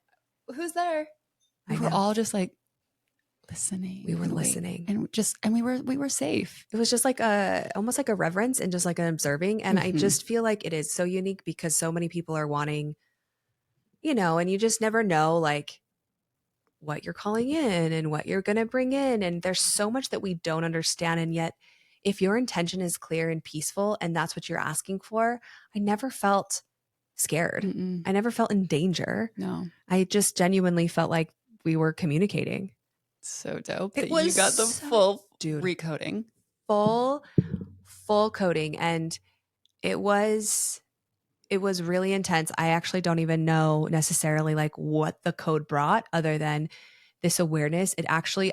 who's there? We I were know. all just like listening We were and wait listening. and we were safe. It was just like almost like a reverence and just like an observing. And I Mm-hmm. just feel like it is so unique because so many people are wanting, and you just never know like what you're calling in and what you're going to bring in. And there's so much that we don't understand. And yet, if your intention is clear and peaceful and that's what you're asking for, I never felt scared. Mm-mm. I never felt in danger. No. I just genuinely felt like we were communicating. So dope It that you was got the so, full dude, recoding. full, full coding. And it was really intense. I actually don't even know necessarily like what the code brought other than this awareness.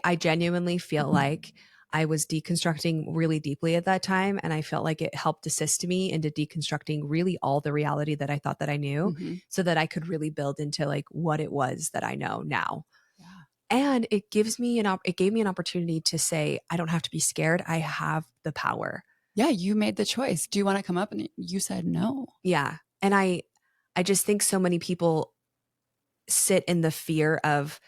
I genuinely feel like I was deconstructing really deeply at that time. And I felt like it helped assist me into deconstructing really all the reality that I thought that I knew Mm-hmm. so that I could really build into like what it was that I know now. Yeah. And it gave me an opportunity to say, I don't have to be scared. I have the power. Yeah, you made the choice. Do you want to come up? And you said no. Yeah. And I just think so many people sit in the fear of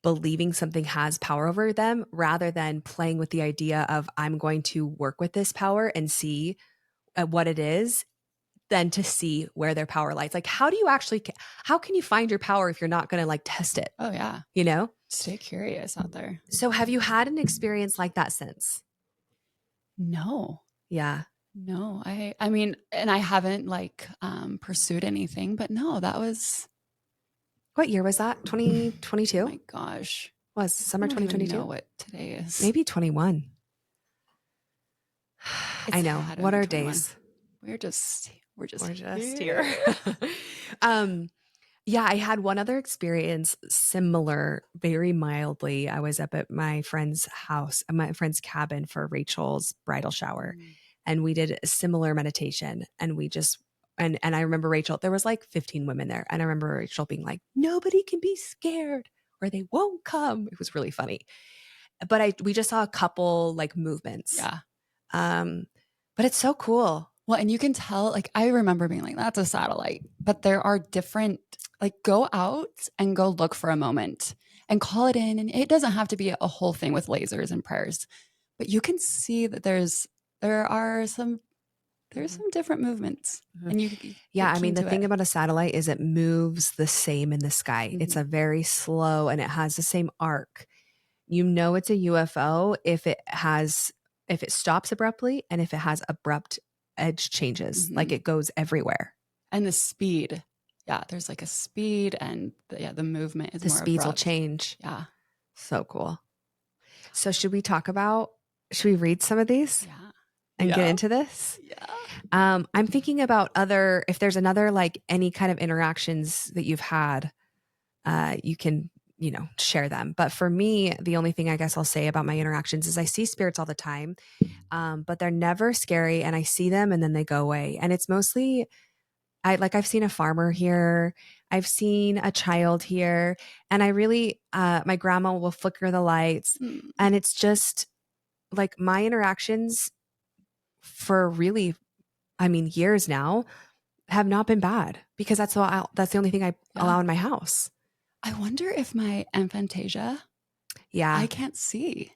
believing something has power over them rather than playing with the idea of I'm going to work with this power and see what it is than to see where their power lies. Like how can you find your power if you're not going to like test it, Oh yeah. you know? Stay curious out there. So have you had an experience like that since? No. Yeah. No. I mean, and I haven't like pursued anything, but no, that was What year was that? oh 2022? my gosh. Was I summer don't even know 2022? what today is. Maybe 21. I It's know. had to What be are 21. days? We're just We're just here. here. um Yeah, I had one other experience similar, very mildly. I was up at my friend's house, my friend's cabin for Rachel's bridal shower, Mm. and we did a similar meditation. And we just and I remember Rachel, there was like 15 women there, and I remember Rachel being like, "Nobody can be scared or they won't come." It was really funny. But I we just saw a couple like movements. Yeah. Um, but it's so cool. Well, and you can tell, like, I remember being like, that's a satellite, but there are different, like, go out and go look for a moment and call it in. And it doesn't have to be a whole thing with lasers and prayers, but you can see that there are some, there's Mhm. some different movements Mhm. and you Yeah, get I mean, keen the to thing it. about a satellite is it moves the same in the sky. It's Mhm. a very slow and it has the same arc. You know it's a UFO if it stops abruptly and if it has abrupt edge changes, like Mhm. it goes everywhere. And the speed. Yeah, there's like a speed and the movement is The more speeds will abrupt. change. Yeah. So cool. So should we read some of these Yeah. and get Yeah. into this? Yeah. I'm thinking about if there's another like any kind of interactions that you've had, you can, share them. But for me, the only thing I guess I'll say about my interactions is I see spirits all the time, but they're never scary. And I see them and then they go away. And it's mostly, I've seen a farmer here. I've seen a child here. And I really, my grandma will flicker the lights. Mm. And it's just like my interactions for really, I mean, years now have not been bad because that's the only thing I Yeah. allow in my house. I wonder if my aphantasia, I Yeah. can't see.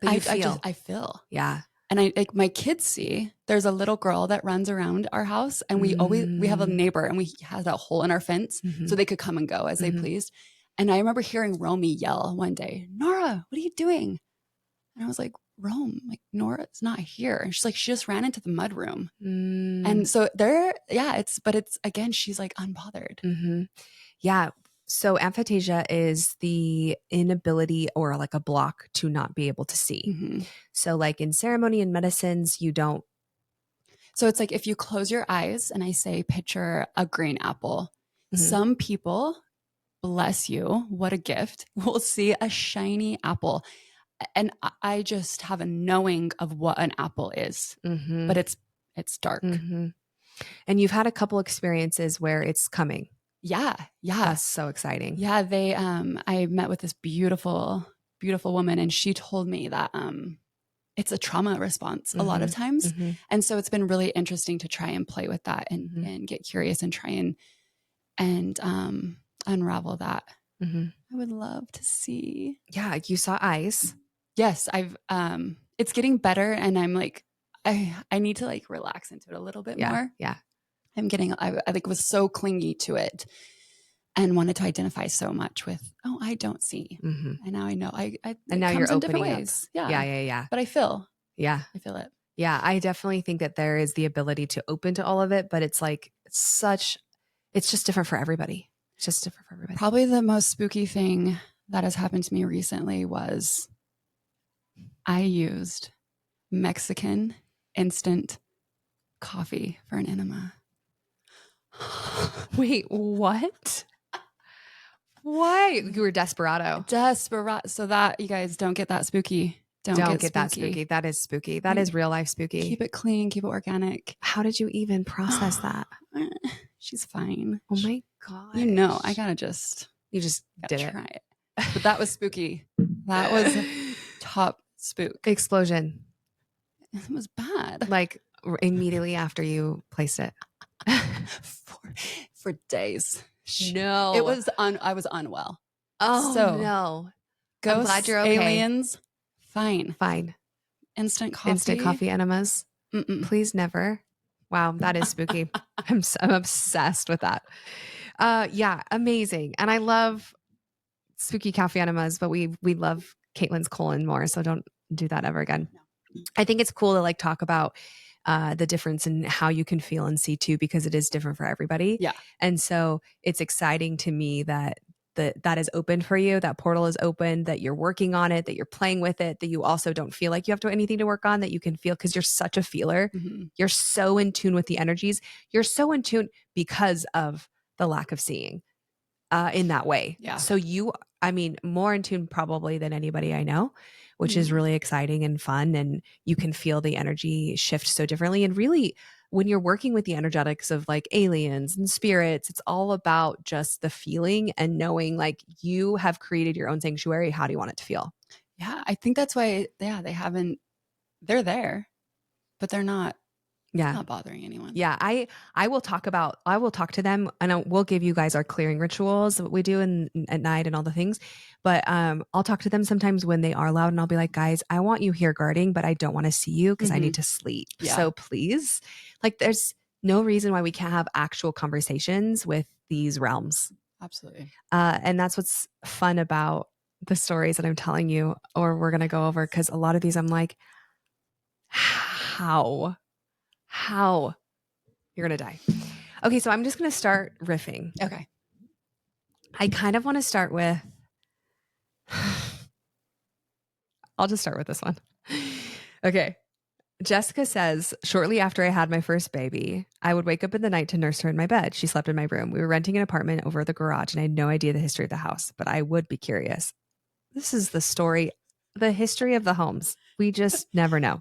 But you feel. I feel. Yeah. And I like my kids see. There's a little girl that runs around our house, and we have a Mm. neighbor, and we had that hole in our fence so Mhm. they could come and go as they Mhm. pleased. And I remember hearing Romy yell one day, "Nora, what are you doing?" And I was like, "Rome, like Nora's not here." And she's like, "She just ran into the mud room." Mm. And so there, yeah, it's again, she's like unbothered. Mhm. Yeah. So aphantasia is the inability or like a block to not be able to see. Mhm. So like in ceremony and medicines, you don't. So it's like if you close your eyes and I say, picture a green apple, Mhm. some people, bless you, what a gift, will see a shiny apple. And I just have a knowing of what an apple is, but Mhm. it's dark. Mhm. And you've had a couple experiences where it's coming. Yeah, yeah, That's so exciting. yeah. They I met with this beautiful, beautiful woman, and she told me that it's a trauma response a lot of Mhm. times. Mhm. And so it's been really interesting to try and play with that Mhm. and get curious and try and unravel that. Mhm. I would love to see. Yeah, you saw eyes. Yes, I've it's getting better and I'm like I need to like relax into it a little bit Yeah. more. Yeah. I like was so clingy to it and wanted to identify so much with, oh, I don't see. Mhm. And now I know And it now you're comes in different opening up. ways. Yeah, Yeah. yeah, yeah. But Yeah. I feel it. Yeah, I definitely think that there is the ability to open to all of it, but it's like it's just different for everybody. It's just different for everybody. Probably the most spooky thing that has happened to me recently was I used Mexican instant coffee for an enema. Wait, what? Why? You were desperado. Desperate. So that you guys don't get that spooky. Don't Don't get get that spooky. spooky. That is spooky. That And is real life spooky. keep it clean, keep it organic. How did you even process that? She's fine. Oh my You know, gosh. I You just gotta did it. try it. But that was spooky. That was top spook. Explosion. It was bad Like immediately after you placed it. for for days. It No. was I was unwell. Oh So no. I'm glad ghosts, you're okay. aliens, fine. Fine. Instant Instant coffee. coffee enemas. Mm-mm. Please never. Wow, that is spooky. I'm obsessed with that. Yeah, amazing. And I love spooky coffee enemas, but we love Caitlin's colon more, so don't do that ever again. No. I think it's cool to like talk about the difference in how you can feel and see too, because it is different for everybody. Yeah. And so it's exciting to me that that is open for you, that portal is open, that you're working on it, that you're playing with it, that you also don't feel like you have to anything to work on, that you can feel because you're such a feeler. Mm-hmm. You're so in tune with the energies. You're so in tune because of the lack of seeing. in that way. Yeah. So I mean, more in tune probably than anybody I know, which is Mm. really exciting and fun. And you can feel the energy shift so differently. And really, when you're working with the energetics of like aliens and spirits, it's all about just the feeling and knowing like you have created your own sanctuary. How do you want it to feel? Yeah. I think that's why, yeah, they're there, but it's Yeah. not bothering anyone. Yeah, I will talk to them and we'll give you guys our clearing rituals that we do at night and all the things. But I'll talk to them sometimes when they are loud and I'll be like, guys, I want you here guarding, but I don't want to see you because I Mhm. need to sleep. Yeah. So please, like there's no reason why we can't have actual conversations with these realms. Absolutely. And that's what's fun about the stories that I'm telling you, or we're gonna go over, because a lot of these I'm like, how? How? You're gonna die. Okay, so I'm just gonna start riffing. Okay. I kind of want to start with I'll just start with this one. Okay. Jessica says, shortly after I had my first baby, I would wake up in the night to nurse her in my bed. She slept in my room. We were renting an apartment over the garage and I had no idea the history of the house, but I would be curious. This is the story, the history of the homes. We just never know.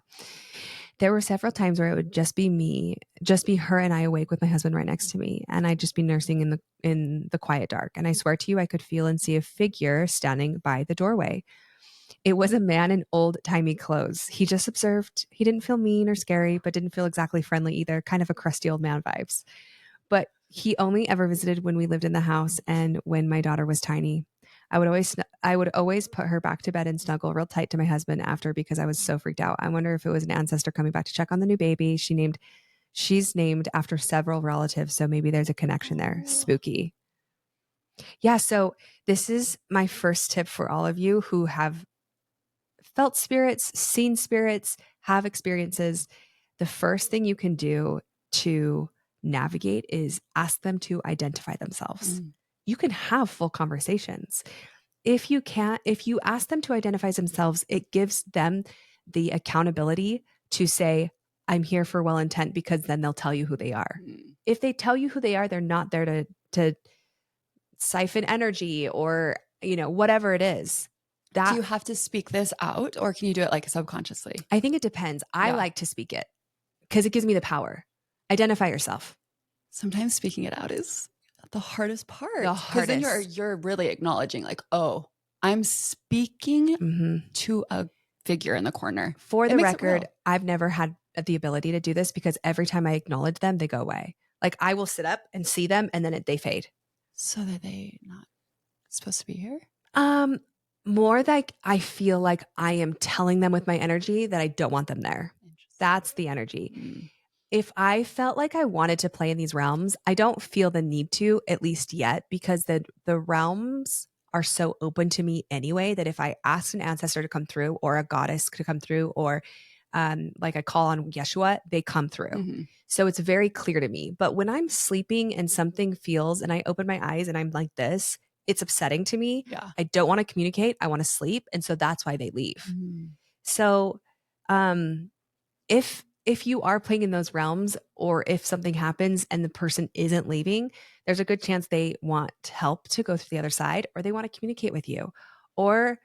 There were several times where it would just be her and I awake with my husband right next to me, and I'd just be nursing in the quiet dark. And I swear to you, I could feel and see a figure standing by the doorway. It was a man in old-timey clothes. He just observed. He didn't feel mean or scary, but didn't feel exactly friendly either, kind of a crusty old man vibes. But he only ever visited when we lived in the house and when my daughter was tiny. I would always put her back to bed and snuggle real tight to my husband after because I was so freaked out. I wonder if it was an ancestor coming back to check on the new baby. She's named after several relatives, so maybe there's a connection there. Spooky. Yeah, so this is my first tip for all of you who have felt spirits, seen spirits, have experiences. The first thing you can do to navigate is ask them to identify themselves. Mm. You can have full conversations. If you ask them to identify themselves, it gives them the accountability to say, I'm here for well intent, because then they'll tell you who they are. Mm. If they tell you who they are, they're not there to siphon energy or, whatever it is. Do That you have to speak this out or can you do it like subconsciously? I think it depends. I Yeah. like to speak it because it gives me the power. Identify yourself. Sometimes speaking it out is the hardest part. The Because then hardest. you're really acknowledging like, oh, I'm speaking Mhm. to a figure in the corner. For It the makes it record, real. I've never had the ability to do this because every time I acknowledge them, they go away. Like I will sit up and see them and then they fade. So that they not supposed to be here? Um, More like I feel like I am telling them with my energy that I don't want them there. Interesting. That's the energy. Mm. If I felt like I wanted to play in these realms, I don't feel the need to, at least yet, because the realms are so open to me anyway that if I asked an ancestor to come through or a goddess to come through or like I call on Yeshua, they come through. Mm-hmm. So it's very clear to me. But when I'm sleeping and something feels and I open my eyes and I'm like this, it's upsetting to me. Yeah. I don't want to communicate. I want to sleep. And so that's why they leave. Mm. So if you are playing in those realms or if something happens and the person isn't leaving, there's a good chance they want help to go through the other side or they want to communicate with you or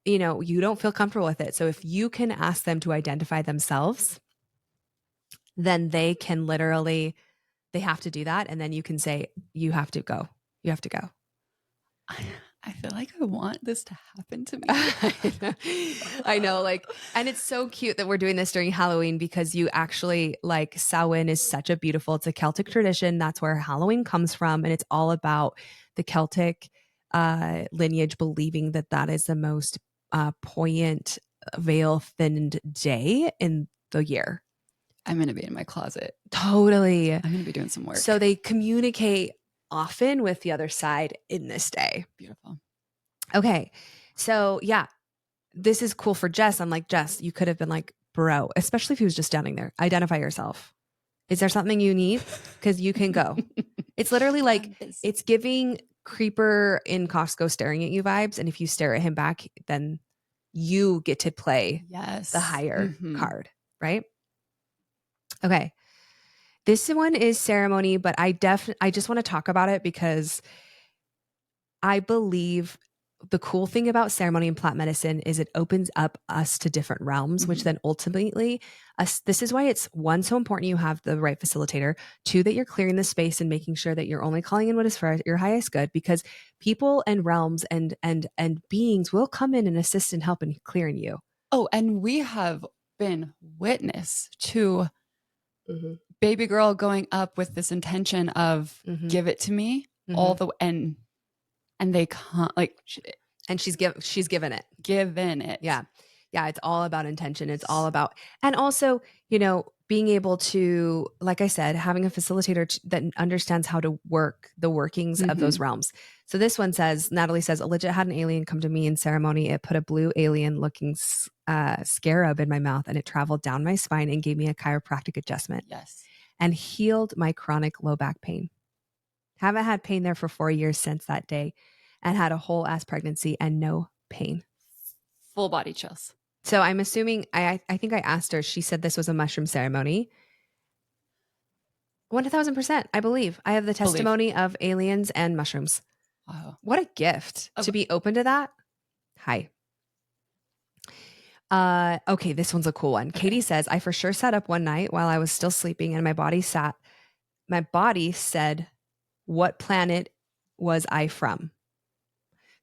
you don't feel comfortable with it. So if you can ask them to identify themselves, then they can literally they have to do that and then you can say you have to go. You have to go. I feel like I want this to happen to me. I know, like, and it's so cute that we're doing this during Halloween because you actually like Samhain is such a beautiful, it's a Celtic tradition. That's where Halloween comes from. And it's all about the Celtic lineage, believing that that is the most poignant, veil thinned day in the year. I'm going to be in my closet. Totally. I'm going to be doing some work. So they communicate often with the other side in this day. Beautiful. Okay. So yeah, this is cool for Jess. I'm like, Jess, you could have been like, bro, especially if he was just standing there. Identify yourself. Is there something you need? Because you can go. It's literally like, it's giving creeper in Costco staring at you vibes. And if you stare at him back, then you get to play yes, the higher card, right? Okay. This one is ceremony, but I just want to talk about it because I believe the cool thing about ceremony and plant medicine is it opens up us to different realms, which then ultimately, this is why it's one, so important you have the right facilitator, two, that you're clearing the space and making sure that you're only calling in what is for your highest good, because people and realms and beings will come in and assist and help in clearing you. Oh, and we have been witness to Mm-hmm. baby girl going up with this intention of give it to me all the and they can't, like, and she's given it. Yeah. Yeah. It's all about intention. It's all about, and also, being able to, like I said, having a facilitator that understands how to work the workings of those realms. So this one says, Natalie says, a legit had an alien come to me in ceremony. It put a blue alien looking scarab in my mouth, and it traveled down my spine and gave me a chiropractic adjustment. Yes. And healed my chronic low back pain. Haven't had pain there for 4 years since that day, and had a whole ass pregnancy and no pain. Full body chills. So I'm assuming, I think I asked her, she said this was a mushroom ceremony. 1000%, I believe. I have the testimony of aliens and mushrooms. Wow. What a gift to be open to that. Hi. Okay, this one's a cool one. Okay. Katie says, I for sure sat up one night while I was still sleeping, and my body said, what planet was I from?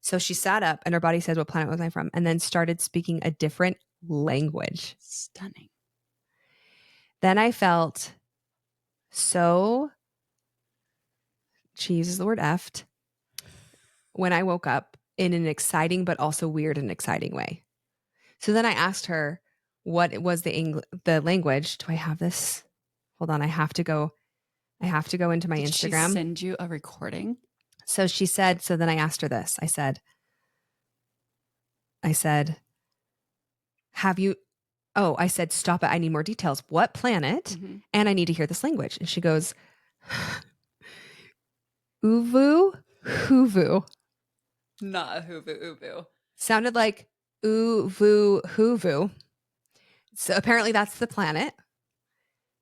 So she sat up and her body said, what planet was I from? And then started speaking a different language. Stunning. Then I felt so, she uses the word effed, when I woke up in an exciting but also weird and exciting way. So then I asked her what was the language. Do I have this? Hold on, I have to go into my Instagram. She send you a recording? So she said, so then I asked her this. I said, have you, I said, stop it. I need more details. What planet? And I need to hear this language. And she goes, Uvu, Huvu. Not Huvu, Uvu. Sounded like Uvu, Huvu. So apparently that's the planet.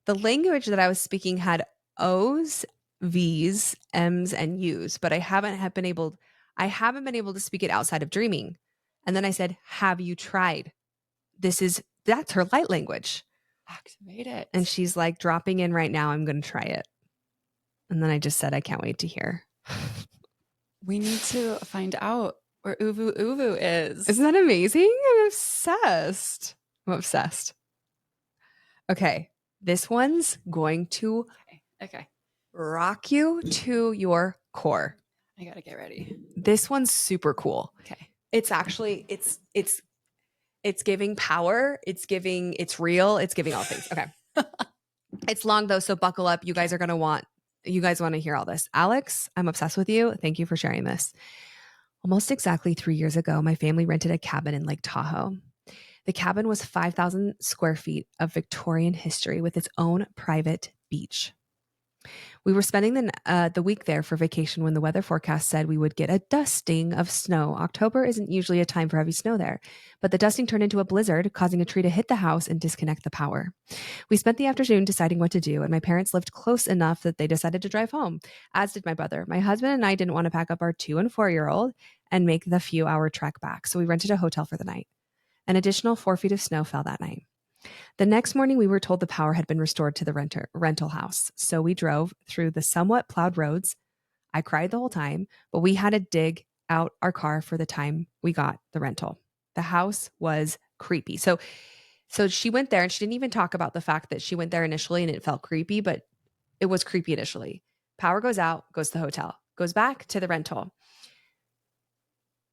The language that I was speaking had O's, V's, M's, and U's, but I haven't been able to speak it outside of dreaming. And then I said, have you tried? That's her light language. Activate it. And she's like, dropping in right now. I'm going to try it. And then I just said, I can't wait to hear. We need to find out where Uvu Uvu is. Isn't that amazing? I'm obsessed. Okay. This one's going to rock you to your core. I got to get ready. This one's super cool. Okay. It's actually, it's giving power. It's real. It's giving all things. Okay. It's long though, so buckle up. You guys want to hear all this. Alex, I'm obsessed with you. Thank you for sharing this. Almost exactly 3 years ago, my family rented a cabin in Lake Tahoe. The cabin was 5,000 square feet of Victorian history with its own private beach. We were spending the week there for vacation when the weather forecast said we would get a dusting of snow. October isn't usually a time for heavy snow there, but the dusting turned into a blizzard, causing a tree to hit the house and disconnect the power. We spent the afternoon deciding what to do, and my parents lived close enough that they decided to drive home, as did my brother. My husband and I didn't want to pack up our 2 and 4-year-old and make the few-hour trek back, so we rented a hotel for the night. An additional 4 feet of snow fell that night. The next morning, we were told the power had been restored to the rental house. So we drove through the somewhat plowed roads. I cried the whole time, but we had to dig out our car for the time we got the rental. The house was creepy. So she went there, and she didn't even talk about the fact that she went there initially and it felt creepy, but it was creepy initially. Power goes out, goes to the hotel, goes back to the rental.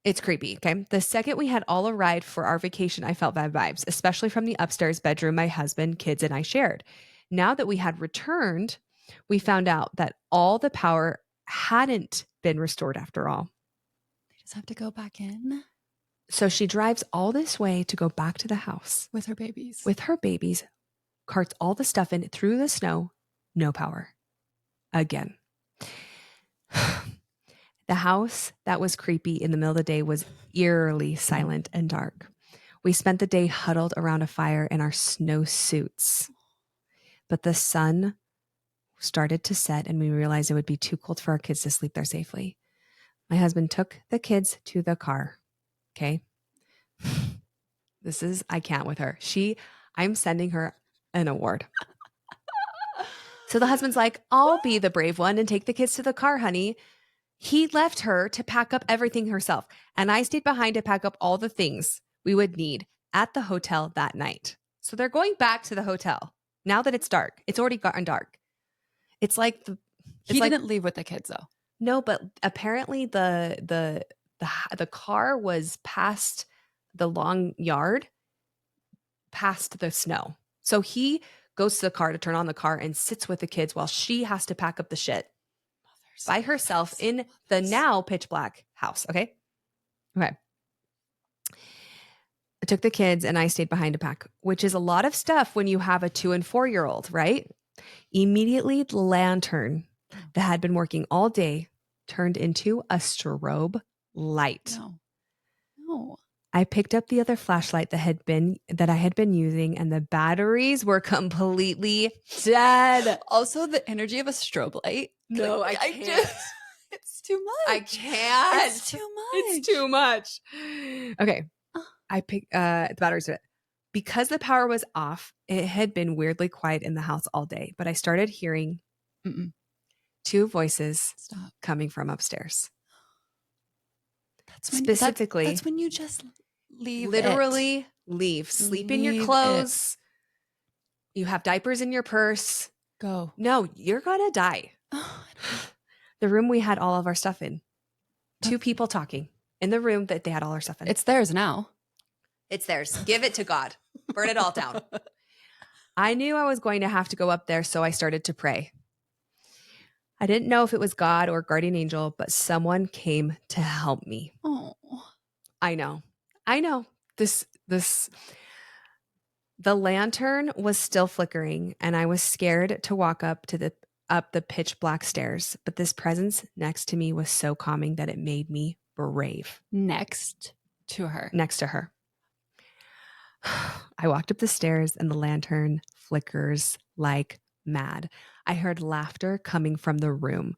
It's creepy, okay? The second we had all arrived for our vacation, I felt bad vibes, especially from the upstairs bedroom my husband, kids, and I shared. Now that we had returned, we found out that all the power hadn't been restored after all. They just have to go back in. So she drives all this way to go back to the house. With her babies. Carts all the stuff in through the snow, no power. Again. The house that was creepy in the middle of the day was eerily silent and dark. We spent the day huddled around a fire in our snow suits. But the sun started to set, and we realized it would be too cold for our kids to sleep there safely. My husband took the kids to the car. Okay. I can't with her. I'm sending her an award. So the husband's like, I'll be the brave one and take the kids to the car, honey. He left her to pack up everything herself. And I stayed behind to pack up all the things we would need at the hotel that night. So they're going back to the hotel now that it's dark. It's already gotten dark. It's like he didn't leave with the kids though. No, but apparently the car was past the long yard, past the snow. So he goes to the car to turn on the car and sits with the kids while she has to pack up the shit by herself in the now pitch black house. Okay. I took the kids and I stayed behind to pack, which is a lot of stuff when you have a 2 and 4-year-old, right? Immediately, the lantern that had been working all day turned into a strobe light. No. I picked up the other flashlight that I had been using, and the batteries were completely dead. Also, the energy of a strobe light. No, I can't. It's too much. I can't. It's too much. It's too much. Okay. I picked the batteries. Because the power was off, it had been weirdly quiet in the house all day, but I started hearing 2 voices coming from upstairs. Specifically, that's when you just leave. Literally leave. Sleep in your clothes. You have diapers in your purse. Go. No, you're gonna die. The room we had all of our stuff in. 2 people talking in the room that they had all our stuff in. It's theirs now. It's theirs. Give it to God. Burn it all down. I knew I was going to have to go up there, so I started to pray. I didn't know if it was God or guardian angel, but someone came to help me. Oh, I know. The lantern was still flickering, and I was scared to walk up the pitch black stairs. But this presence next to me was so calming that it made me brave. Next to her. I walked up the stairs, and the lantern flickers like mad. I heard laughter coming from the room,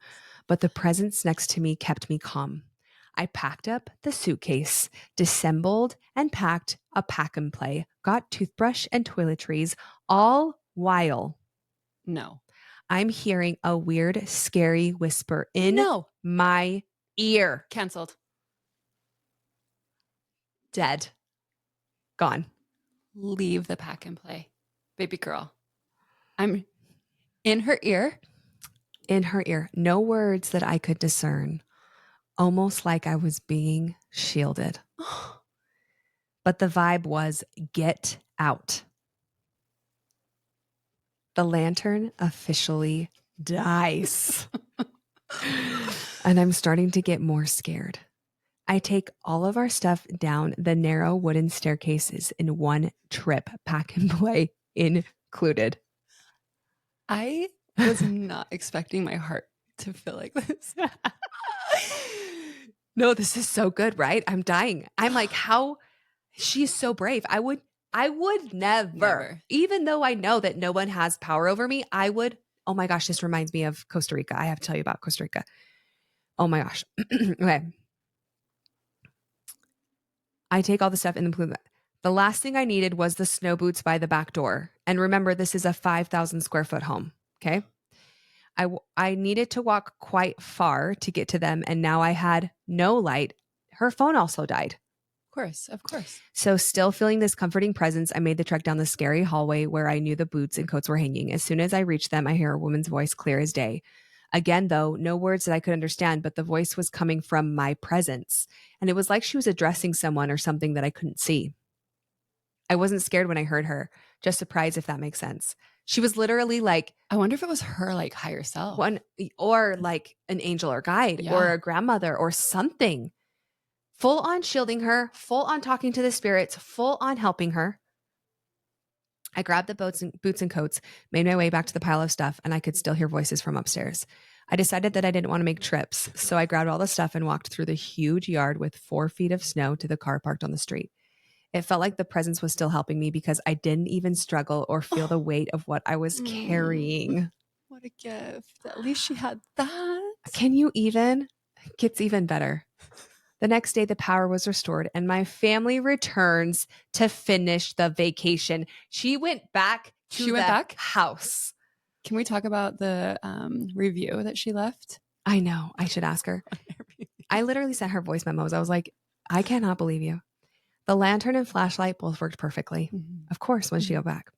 but the presence next to me kept me calm. I packed up the suitcase, dissembled and packed a pack and play, got toothbrush and toiletries, all while I'm hearing a weird, scary whisper in my ear. Canceled. Dead. Gone. Leave the pack and play. Baby girl. I'm in her ear. In her ear. No words that I could discern. Almost like I was being shielded. But the vibe was, get out. The lantern officially dies. And I'm starting to get more scared. I take all of our stuff down the narrow wooden staircases in one trip, pack and play included. I was not expecting my heart to feel like this. No, this is so good, right? I'm dying. I'm like, how? She's so brave. I would never, even though I know that no one has power over me, I would. Oh my gosh, this reminds me of Costa Rica. I have to tell you about Costa Rica. Oh my gosh. Okay. I take all the stuff in the last thing I needed was the snow boots by the back door. And remember, this is a 5,000 square foot home. Okay. I needed to walk quite far to get to them. And now I had no light. Her phone also died. Of course. So still feeling this comforting presence, I made the trek down the scary hallway where I knew the boots and coats were hanging. As soon as I reached them, I hear a woman's voice clear as day. Again, though, no words that I could understand, but the voice was coming from my presence. And it was like she was addressing someone or something that I couldn't see. I wasn't scared when I heard her, just surprised, if that makes sense. She was literally like, I wonder if it was her like higher self. Or like an angel or guide or a grandmother or something. Full on shielding her, full on talking to the spirits, full on helping her. I grabbed the boots and coats, made my way back to the pile of stuff, and I could still hear voices from upstairs. I decided that I didn't want to make trips, so I grabbed all the stuff and walked through the huge yard with 4 feet of snow to the car parked on the street. It felt like the presence was still helping me because I didn't even struggle or feel the weight of what I was carrying. What a gift. At least she had that. Can you even? Gets even better. The next day, the power was restored, and my family returns to finish the vacation. She went back to She went the back? house. Can we talk about the review that she left? I know. I should ask her. I literally sent her voice memos. I was like, I cannot believe you. The lantern and flashlight both worked perfectly. Of course, when she got back.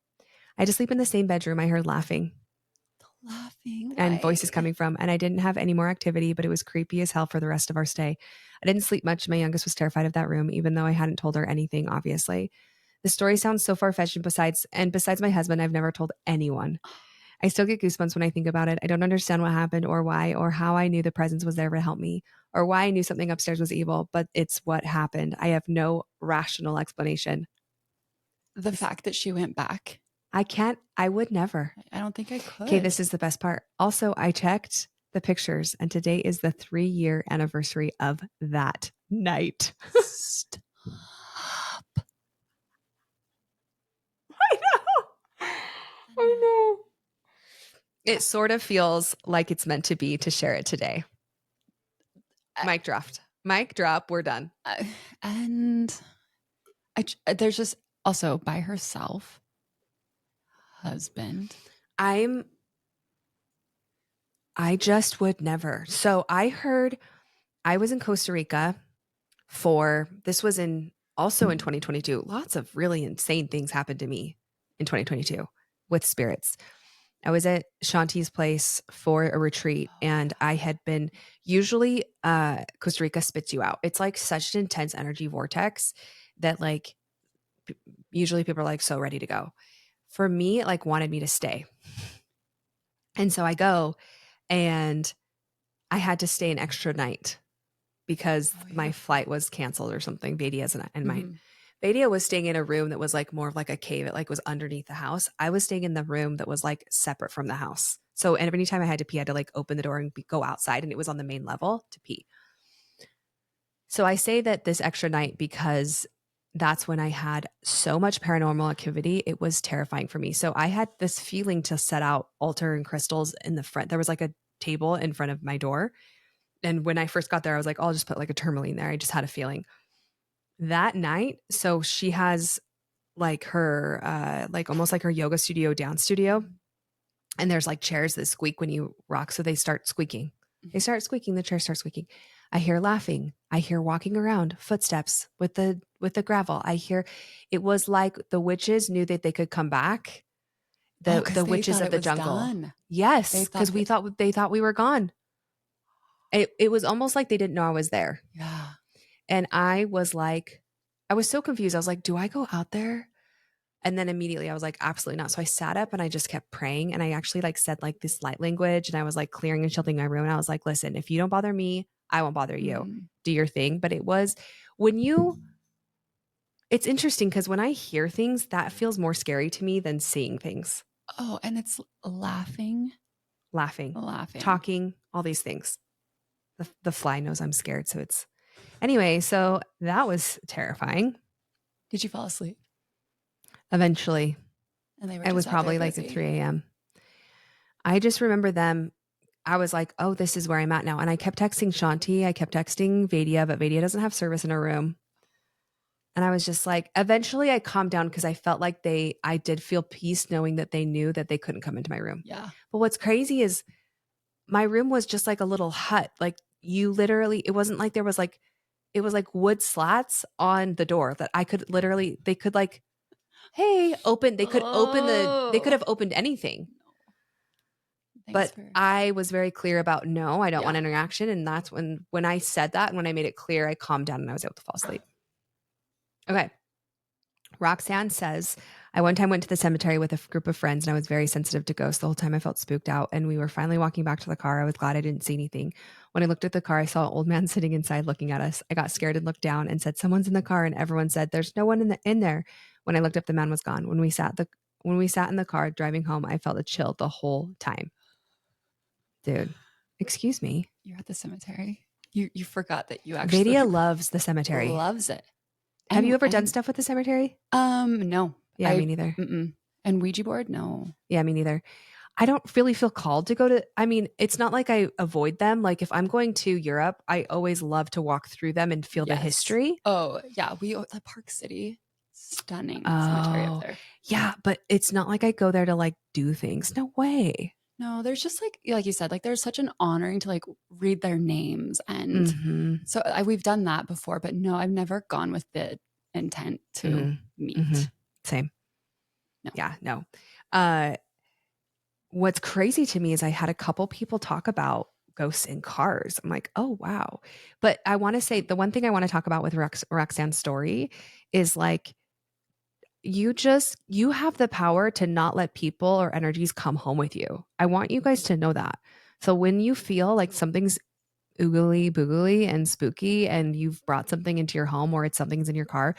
I had to sleep in the same bedroom. I heard laughing. Laughing. And voices coming from, and I didn't have any more activity, but it was creepy as hell for the rest of our stay. I didn't sleep much. My youngest was terrified of that room, even though I hadn't told her anything, obviously. The story sounds so far-fetched, and besides my husband, I've never told anyone. I still get goosebumps when I think about it. I don't understand what happened or why or how I knew the presence was there to help me or why I knew something upstairs was evil, but it's what happened. I have no rational explanation. The fact that she went back. I would never. I don't think I could. Okay, this is the best part. Also, I checked the pictures, and today is the 3-year anniversary of that night. Stop. I know. It sort of feels like it's meant to be to share it today. Mic dropped. Mic drop. We're done. And there's just also by herself. Husband. I just would never. So I was in Costa Rica this was also in 2022. Lots of really insane things happened to me in 2022 with spirits. I was at Shanti's place for a retreat, and I had been usually Costa Rica spits you out. It's like such an intense energy vortex that like usually people are like so ready to go. For me, it like wanted me to stay. And so I go, and I had to stay an extra night because my flight was canceled or something. Vedia's and mine. Vadia was staying in a room that was like more of like a cave. It like was underneath the house. I was staying in the room that was like separate from the house. So every time I had to pee, I had to like open the door and go outside, and it was on the main level to pee. So I say that this extra night because that's when I had so much paranormal activity. It was terrifying for me. So I had this feeling to set out altar and crystals in the front. There was like a table in front of my door. And when I first got there, I was like, I'll just put like a tourmaline there. I just had a feeling. That night, so she has like her, like almost like her yoga studio, dance studio. And there's like chairs that squeak when you rock. So they start squeaking. They start squeaking. The chairs start squeaking. I hear laughing. I hear walking around, footsteps with the gravel. It was like the witches knew that they could come back. The witches of the jungle. Done. Yes, because they thought we were gone. It was almost like they didn't know I was there. Yeah. And I was so confused. I was like, do I go out there? And then immediately I was like, absolutely not. So I sat up and I just kept praying. And I actually like said like this light language, and I was like clearing and shielding my room. And I was like, listen, if you don't bother me, I won't bother you. Do your thing. But it was it's interesting because when I hear things, that feels more scary to me than seeing things. Oh, and it's laughing, talking, all these things. The fly knows I'm scared. So anyway, so that was terrifying. Did you fall asleep? Eventually. And they were it was probably like at 3 a.m. I just remember I was like, oh, this is where I'm at now. And I kept texting Shanti. I kept texting Vadia, but Vadia doesn't have service in her room. And I was just like, eventually I calmed down because I felt like I did feel peace knowing that they knew that they couldn't come into my room. Yeah. But what's crazy is my room was just like a little hut. Like it wasn't like there was like, it was like wood slats on the door that they could like, hey, open, they could they could have opened anything. But I was very clear about, no, I don't want interaction. And that's when I said that, and when I made it clear, I calmed down and I was able to fall asleep. Okay. Roxanne says, I one time went to the cemetery with a group of friends, and I was very sensitive to ghosts. The whole time I felt spooked out, and we were finally walking back to the car. I was glad I didn't see anything. When I looked at the car, I saw an old man sitting inside looking at us. I got scared and looked down and said, someone's in the car, and everyone said, there's no one in there. When I looked up, the man was gone. When we sat in the car driving home, I felt a chill the whole time. Dude, excuse me. You're at the cemetery. You forgot that you actually. Vadia loves the cemetery. Loves it. Have you ever done stuff with the cemetery? No. Yeah, me neither. And Ouija board? No. Yeah, me neither. I don't really feel called to go to, I mean, it's not like I avoid them. Like if I'm going to Europe, I always love to walk through them and feel the Yes. history. Oh, yeah. The Park City, stunning cemetery up Oh, there. yeah, but it's not like I go there to like do things. No way. No, there's just like you said, like there's such an honoring to like read their names. And Mhm. so we've done that before, but no, I've never gone with the intent to Mhm. Mhm. meet. Same. No. Yeah, no. Uh what's crazy to me is I had a couple people talk about ghosts in cars. I'm like, "Oh, wow." But I want to say the one thing I want to talk about with Roxanne's story is like you have the power to not let people or energies come home with you. I want you guys to know that. So when you feel like something's oogly boogly and spooky and you've brought something into your home or it's something's in your car,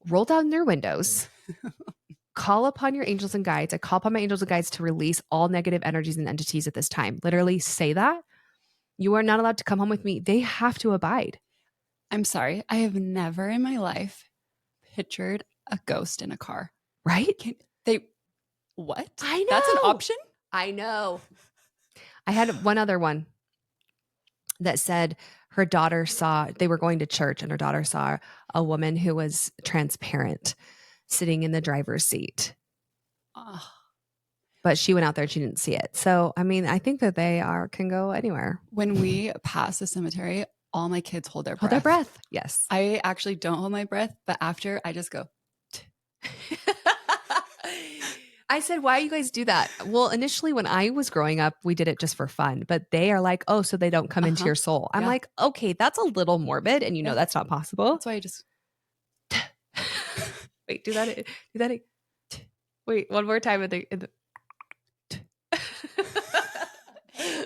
roll down your windows, call upon your angels and guides. I call upon my angels and guides to release all negative energies and entities at this time. Literally say that. You are not allowed to come home with me. They have to abide, I'm sorry. I have never in my life pictured a ghost in a car. right? Can they what? I That's an know. option? I know. I had one other one that said her daughter saw, they were going to church and her daughter saw a woman who was transparent sitting in the driver's seat. Oh, But she went out there and she didn't see it. So, I mean, I think that they are can go anywhere. when we pass the cemetery, all my kids hold their Hold their breath. breath. Yes. I actually don't hold my breath, but after I just go, I said, why you guys do that? Well, initially when I was growing up, we did it just for fun, but they are like, oh, so they don't come into uh-huh. your soul. I'm Yeah. like, okay, that's a little morbid. And you know, Yeah. that's not possible. That's why I just Wait, do that. Do that. Wait, one more time.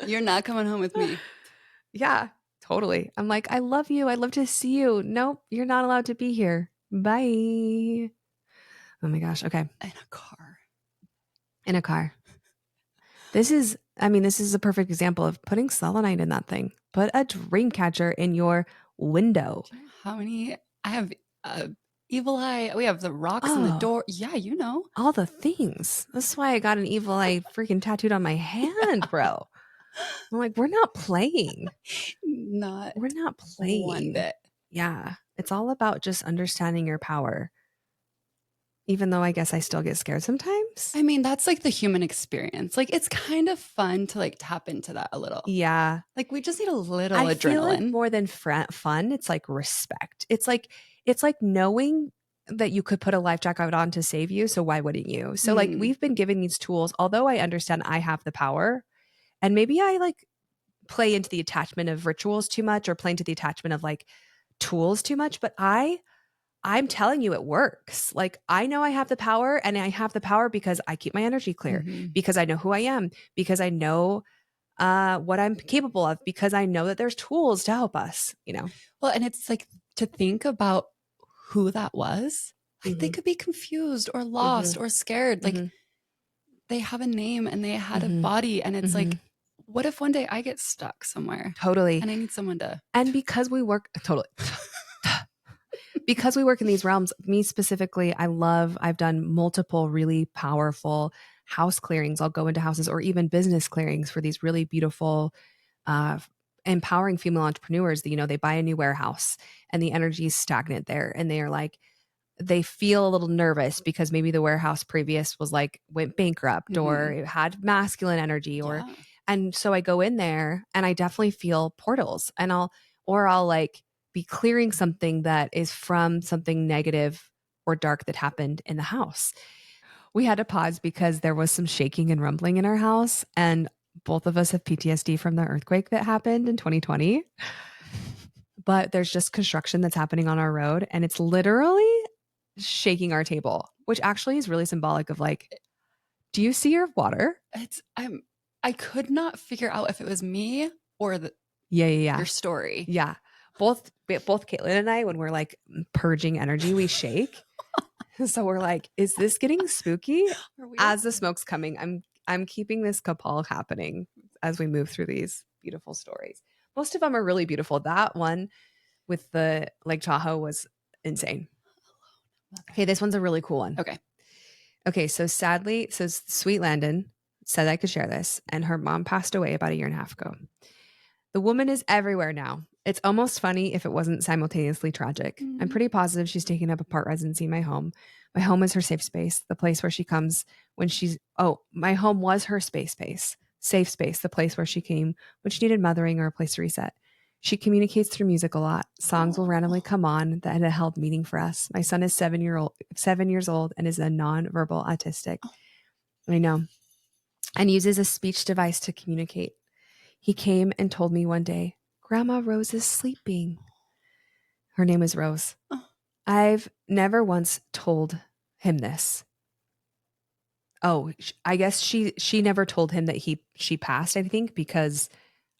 you're not coming home with me. Yeah, totally. I'm like, I love you. I'd love to see you. Nope, you're not allowed to be here. Bye. Oh my gosh. Okay. In a car. In a car. This is a perfect example of putting selenite in that thing. Put a dream catcher in your window. Do you know how many I have evil eye? We have the rocks in the Oh, door. Yeah, you know. all the things. That's why I got an evil eye freaking tattooed on my hand, bro. I'm like, we're not playing. Not We're not one playing. bit. Yeah. It's all about just understanding your power. Even though I guess I still get scared sometimes. I mean, that's like the human experience. Like it's kind of fun to like tap into that a little. Yeah. Like we just need a little I feel like adrenaline. more than fun, it's like respect. It's like knowing that you could put a life jacket on to save you, so why wouldn't you? So like Mm. we've been given these tools, although I understand I have the power, and maybe I like play into the attachment of rituals too much or play into the attachment of like tools too much, but I'm telling you it works. Like I know I have the power and I have the power because I keep my energy clear, Mhm. because I know who I am, because I know what I'm capable of, because I know that there's tools to help us, you know? Well, and it's like to think about who that was. Like they Mm-hmm. could be confused or Mm-hmm. lost or scared. Like Mm-hmm. they have a name and they had a Mm-hmm. body. And it's Mm-hmm. like, what if one day I get stuck somewhere Totally. and I need someone to. And because we work totally because we work in these realms, me specifically, I've done multiple really powerful house clearings. I'll go into houses or even business clearings for these really beautiful, uh, empowering female entrepreneurs that, they buy a new warehouse and the energy is stagnant there. And they are like, they feel a little nervous because maybe the warehouse previous was like went bankrupt or Mhm. it had masculine energy Yeah. and so I go in there and I definitely feel portals and I'll like be clearing something that is from something negative or dark that happened in the house. We had to pause because there was some shaking and rumbling in our house and both of us have PTSD from the earthquake that happened in 2020. But there's just construction that's happening on our road and it's literally shaking our table, which actually is really symbolic of like, do you see your water? I could not figure out if it was me or Yeah, yeah, yeah. your story. Yeah. Both Caitlin and I, when we're like purging energy, we shake. So we're like, is this getting spooky? As the smoke's coming, I'm keeping this cabal happening as we move through these beautiful stories. Most of them are really beautiful. That one with the Lake Tahoe was insane. Okay, this one's a really cool one. Okay. Okay, so sadly, so Sweet Landon, said I could share this, and her mom passed away about a year and a half ago. The woman is everywhere now. It's almost funny if it wasn't simultaneously tragic. I'm Mm. pretty positive she's taking up a part residency in my home. My home is her safe space, the place where she comes when she's, my home was her safe space, the place where she came when she needed mothering or a place to reset. She communicates through music a lot. Songs will randomly Oh. come on that had held meaning for us. My son is 7 years old and is a nonverbal autistic. I know. And uses a speech device to communicate. He came and told me one day, Grandma Rose is sleeping. Her name is Rose. Oh. I've never once told him this. Oh, I guess she never told him that she passed, I think, because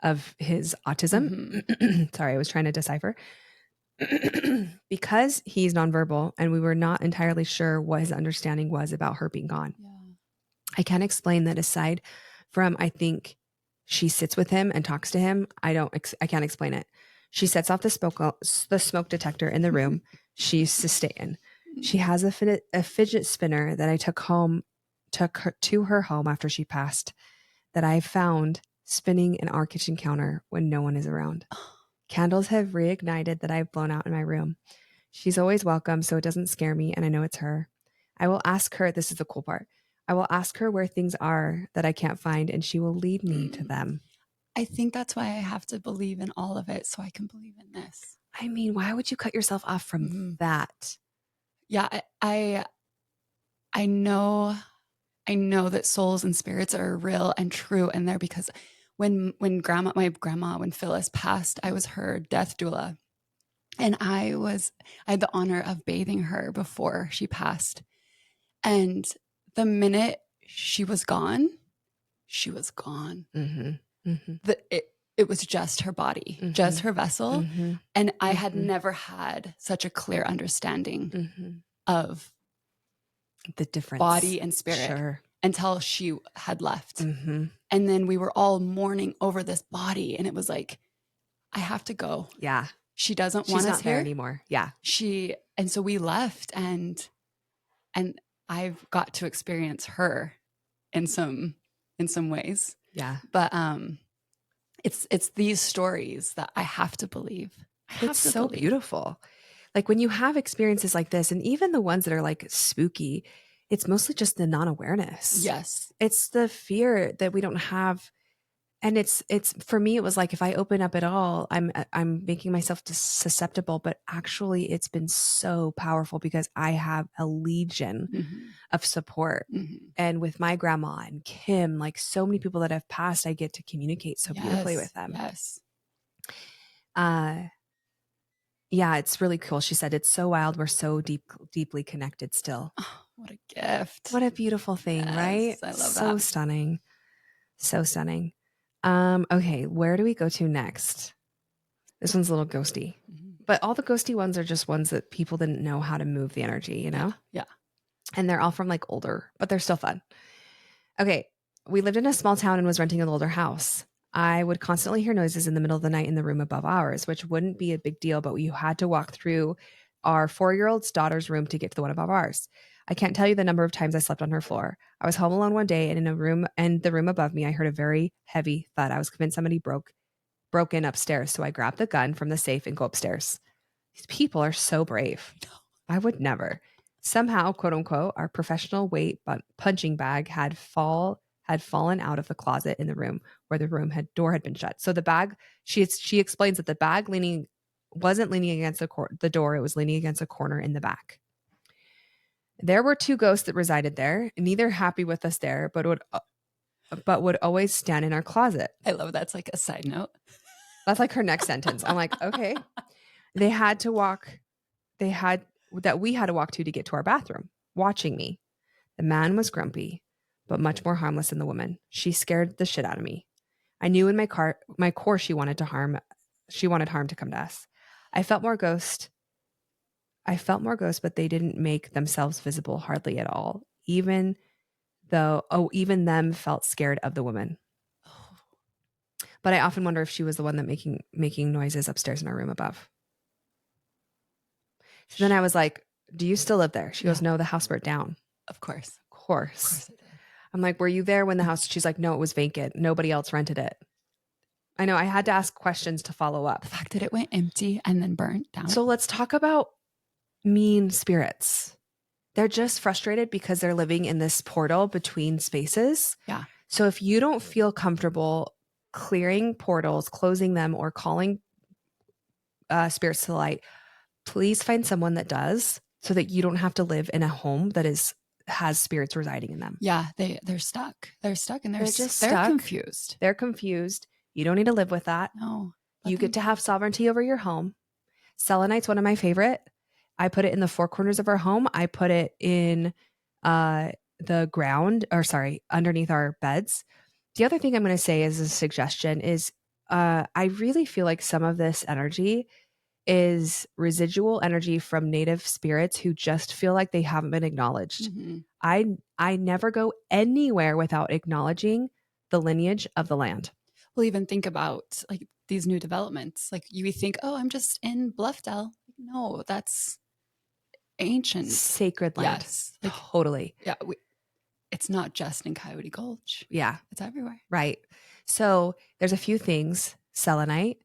of his autism. Mm-hmm. Sorry, I was trying to decipher. Because he's nonverbal and we were not entirely sure what his understanding was about her being gone. Yeah. I can't explain that aside from, I think she sits with him and talks to him. I can't explain it. She sets off the smoke detector in the room she used to stay in. She has a fidget spinner that I took her to her home after she passed, that I found spinning in our kitchen counter when no one is around. Candles have reignited that I've blown out in my room. She's always welcome, so it doesn't scare me, and I know it's her. I will ask her, this is the cool part. I will ask her where things are that I can't find, and she will lead me to them. I think that's why I have to believe in all of it so I can believe in this. I mean, why would you cut yourself off from that? Yeah, I know that souls and spirits are real and true in there, because when my grandma, when Phyllis passed, I was her death doula. And I had the honor of bathing her before she passed. And the minute she was gone, she was gone. Mm-hmm. Mm-hmm. It was just her body, just her vessel. Mm-hmm. And I had never had such a clear understanding of the difference, body and spirit, until she had left. Mm-hmm. And then we were all mourning over this body. And it was like, I have to go. Yeah. She doesn't She's want not us there here anymore. Yeah. And so we left, and I've got to experience her in some ways. Yeah. But it's these stories that I have to believe. It's so beautiful. Like when you have experiences like this, and even the ones that are like spooky, it's mostly just the non-awareness. Yes. It's the fear that we don't have. And it's for me, it was like, if I open up at all, I'm making myself susceptible, but actually it's been so powerful because I have a legion of support. And with my grandma and Kim, like so many people that have passed, I get to communicate so beautifully with them. Yes. Yeah, it's really cool. She said, it's so wild. We're so deeply connected still. Oh, what a gift. What a beautiful thing, right? I love so that. Stunning. So stunning. Okay, where do we go to next? This one's a little ghosty. But all the ghosty ones are just ones that people didn't know how to move the energy, you know? Yeah. And they're all from like older, but they're still fun. Okay, we lived in a small town and was renting an older house. I would constantly hear noises in the middle of the night in the room above ours, which wouldn't be a big deal, but you had to walk through our 4-year-old's daughter's room to get to the one above ours. I can't tell you the number of times I slept on her floor. I was home alone one day, and in the room above me, I heard a very heavy thud. I was convinced somebody broke in upstairs, so I grabbed the gun from the safe and go upstairs. These people are so brave. I would never. Somehow, quote unquote, our professional weight punching bag had fallen out of the closet in the room where the door had been shut. So the bag, she explains that the bag wasn't leaning against the door. It was leaning against a corner in the back. There were 2 ghosts that resided there, neither happy with us there, but would always stand in our closet. I love that's like a side note. That's like her next sentence. I'm like, okay. We had to walk to get to our bathroom, watching me. The man was grumpy, but much more harmless than the woman. She scared the shit out of me. I knew in my core she wanted harm to come to us. I felt more ghost, but they didn't make themselves visible hardly at all. Even them felt scared of the woman. But I often wonder if she was the one that making noises upstairs in our room above. So then I was like, do you still live there? She goes, no, the house burnt down. Of course. Of course. It did. I'm like, were you there when the house? She's like, no, it was vacant. Nobody else rented it. I know I had to ask questions to follow up. The fact that it went empty and then burnt down. So let's talk about mean spirits. They're just frustrated because they're living in this portal between spaces. Yeah. So if you don't feel comfortable clearing portals, closing them, or calling spirits to the light, please find someone that does, so that you don't have to live in a home that has spirits residing in them. Yeah, they're stuck. They're stuck, and they're stuck. confused. They're confused. You don't need to live with that. No. You get to have sovereignty over your home. Selenite's one of my favorite. I put it in the four corners of our home. I put it in the ground, underneath our beds. The other thing I'm going to say as a suggestion is I really feel like some of this energy is residual energy from native spirits who just feel like they haven't been acknowledged. Mm-hmm. I never go anywhere without acknowledging the lineage of the land. We'll even think about like these new developments. Like you think, oh, I'm just in Bluffdale. No, that's ancient. Sacred land. Yes. Like, totally. Yeah. It's not just in Coyote Gulch. Yeah. It's everywhere. Right. So there's a few things. Selenite,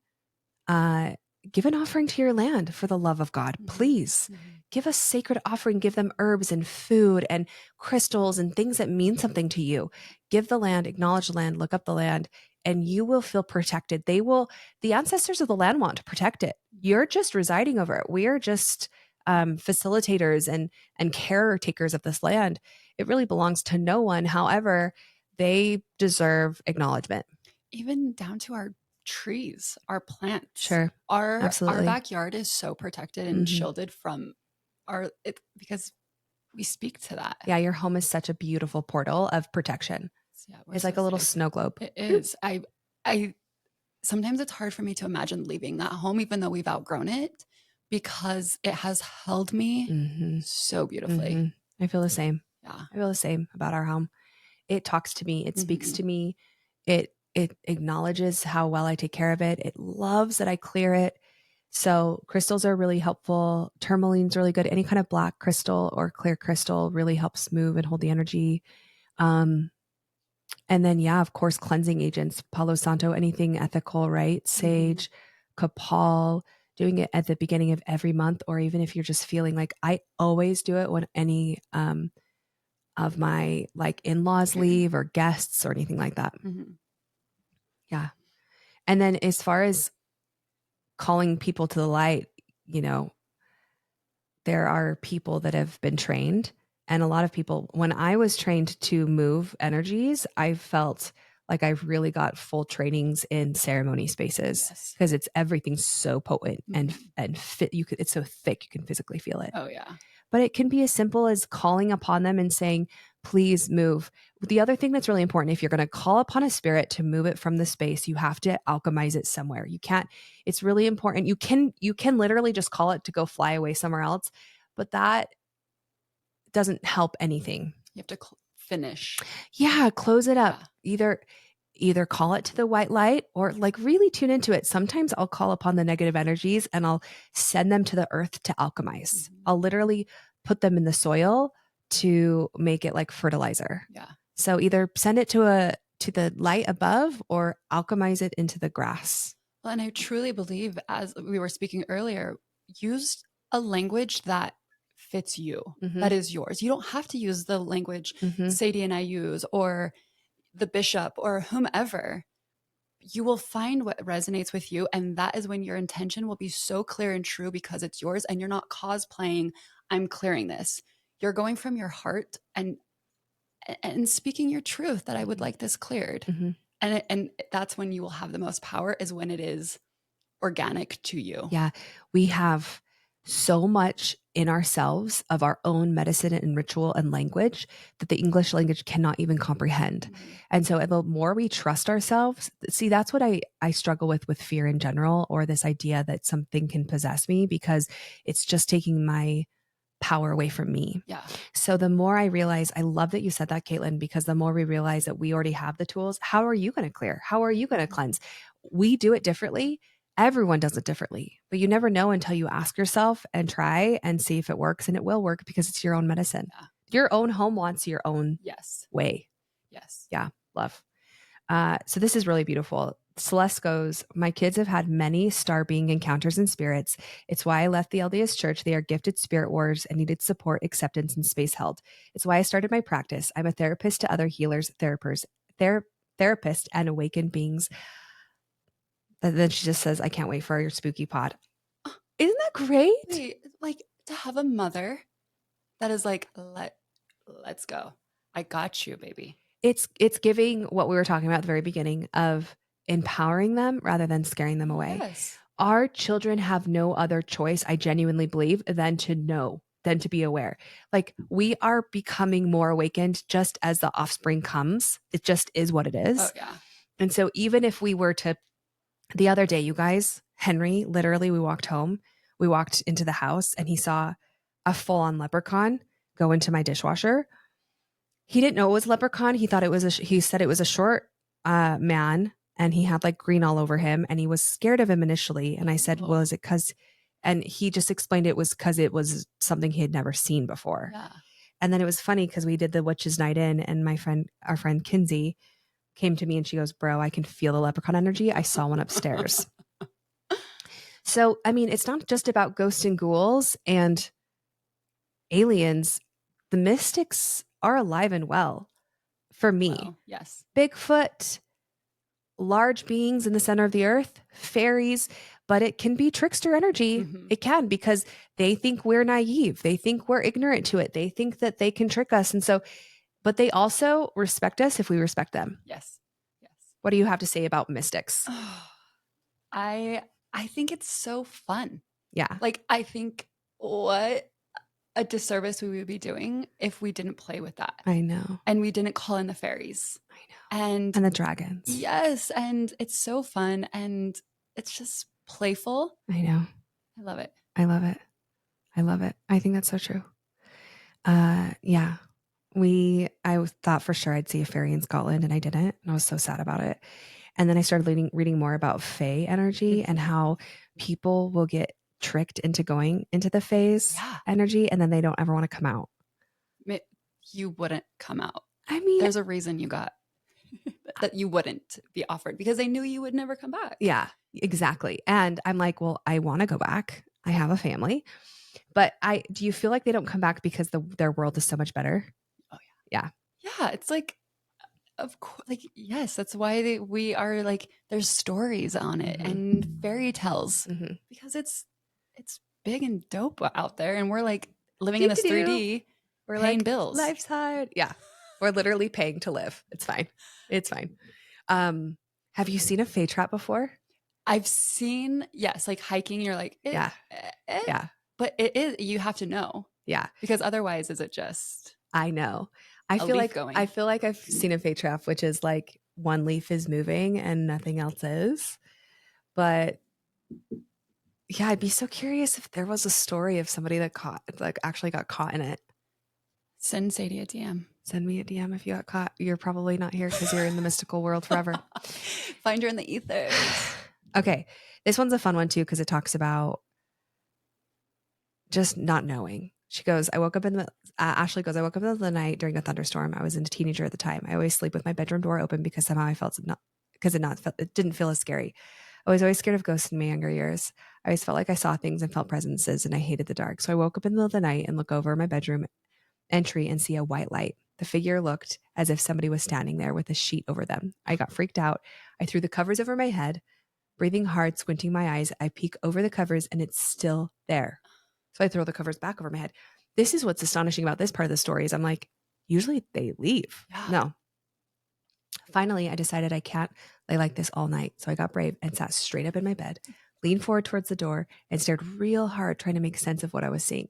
give an offering to your land for the love of God. Please give a sacred offering. Give them herbs and food and crystals and things that mean something to you. Give the land, acknowledge the land, look up the land, and you will feel protected. The ancestors of the land want to protect it. You're just residing over it. We are just facilitators and caretakers of this land. It really belongs to no one. However, they deserve acknowledgement. Even down to our trees, our plants. Sure. Our backyard is so protected and shielded from because we speak to that. Yeah, your home is such a beautiful portal of protection. Yeah, it's like a little snow globe. It is. I sometimes it's hard for me to imagine leaving that home, even though we've outgrown it, because it has held me so beautifully. I feel the same. Yeah. I feel the same about our home. It talks to me. It speaks to me. It acknowledges how well I take care of it. It loves that I clear it. So crystals are really helpful. Tourmaline's really good. Any kind of black crystal or clear crystal really helps move and hold the energy. And then, yeah, of course, cleansing agents, Palo Santo, anything ethical, right? Sage, Kapal, doing it at the beginning of every month, or even if you're just feeling like, I always do it when any of my like in-laws leave or guests or anything like that. Yeah. And then as far as calling people to the light, there are people that have been trained, and a lot of people, when I was trained to move energies, I felt like I really got full trainings in ceremony spaces because everything's so potent and fit. It's so thick, you can physically feel it. Oh yeah. But it can be as simple as calling upon them and saying, please move. The other thing that's really important, if you're going to call upon a spirit to move it from the space, you have to alchemize it somewhere. You can't, it's really important. You can literally just call it to go fly away somewhere else, but that doesn't help anything. You have to finish. Yeah. Close it up. Yeah. Either call it to the white light or like really tune into it. Sometimes I'll call upon the negative energies and I'll send them to the earth to alchemize. I'll literally put them in the soil to make it like fertilizer. Yeah. So either send it to the light above or alchemize it into the grass. Well, and I truly believe, as we were speaking earlier, use a language that fits you, that is yours. You don't have to use the language Sadie and I use, or the bishop, or whomever. You will find what resonates with you. And that is when your intention will be so clear and true because it's yours and you're not cosplaying, I'm clearing this. You're going from your heart and speaking your truth that I would like this cleared. And that's when you will have the most power, is when it is organic to you. Yeah. We have so much in ourselves of our own medicine and ritual and language that the English language cannot even comprehend. And so the more we trust ourselves, see, that's what I struggle with fear in general, or this idea that something can possess me, because it's just taking my power away from me. Yeah. So the more I realize, I love that you said that, Caitlin, because the more we realize that we already have the tools, how are you going to clear? How are you going to cleanse? We do it differently. Everyone does it differently, but you never know until you ask yourself and try and see if it works, and it will work because it's your own medicine. Yeah. Your own home wants your own way. Yes. Yeah, love. So this is really beautiful. Celeste goes, my kids have had many star being encounters and spirits. It's why I left the LDS church. They are gifted spirit warriors and needed support, acceptance, and space held. It's why I started my practice. I'm a therapist to other healers, therapists, and awakened beings. And then she just says, I can't wait for your spooky pod. Isn't that great? Wait, like to have a mother that is like, let's go. I got you, baby. It's giving what we were talking about at the very beginning of empowering them rather than scaring them away. Yes. Our children have no other choice, I genuinely believe, than to know, than to be aware. Like we are becoming more awakened just as the offspring comes. It just is what it is. Oh, yeah. And so even if we were to, the other day, you guys, Henry, literally, we walked home, we walked into the house and he saw a full on leprechaun go into my dishwasher. He didn't know it was leprechaun. He thought it was he said it was a short man and he had like green all over him and he was scared of him initially. And I said, well, is it because, and he just explained it was because it was something he had never seen before. Yeah. And then it was funny because we did the witches night in and our friend Kinsey came to me and she goes, bro, I can feel the leprechaun energy. I saw one upstairs. So, I mean, it's not just about ghosts and ghouls and aliens. The mystics are alive and well for me. Well, yes. Bigfoot, large beings in the center of the earth, fairies, but it can be trickster energy. Mhm. It can because they think we're naive. They think we're ignorant to it. They think that they can trick us. And so, but they also respect us if we respect them. Yes. Yes. What do you have to say about mystics? I think it's so fun. Yeah. Like I think what a disservice we would be doing if we didn't play with that. I know. And we didn't call in the fairies. I know. And the dragons. Yes. And it's so fun and it's just playful. I know. I love it. I love it. I love it. I think that's so true. Yeah. I thought for sure I'd see a fairy in Scotland and I didn't. And I was so sad about it. And then I started reading more about fae energy and how people will get tricked into going into the fae's energy and then they don't ever want to come out. You wouldn't come out. I mean, there's a reason you got that you wouldn't be offered because they knew you would never come back. Yeah, exactly. And I'm like, well, I want to go back. I have a family. But do you feel like they don't come back because their world is so much better? Oh yeah. Yeah. Yeah. It's like, of course, like, yes, that's why we are like, there's stories on it and fairy tales because it's big and dope out there. And we're like living in this 3D. We're paying bills. Life's hard. Yeah. We're literally paying to live. It's fine. It's fine. Have you seen a fae trap before? I've seen, yes, like hiking. You're like, yeah. But it is, you have to know. Yeah. Because otherwise, is it just? I know. I feel like I've seen a fae trap, which is like one leaf is moving and nothing else is. But yeah, I'd be so curious if there was a story of somebody that actually got caught in it. Send Sadie a DM. Send me a DM if you got caught. You're probably not here because you're in the mystical world forever. Find her in the ethers. Okay. This one's a fun one too because it talks about just not knowing. She goes, Ashley goes, I woke up in the night during a thunderstorm. I was a teenager at the time. I always sleep with my bedroom door open because somehow I felt it didn't feel as scary. I was always scared of ghosts in my younger years. I always felt like I saw things and felt presences and I hated the dark. So I woke up in the middle of the night and look over my bedroom entry and see a white light. The figure looked as if somebody was standing there with a sheet over them. I got freaked out. I threw the covers over my head, breathing hard, squinting my eyes. I peek over the covers and it's still there. So I throw the covers back over my head. This is what's astonishing about this part of the story is I'm like, usually they leave. Yeah. No. Finally, I decided I can't lay like this all night. So I got brave and sat straight up in my bed, leaned forward towards the door and stared real hard trying to make sense of what I was seeing.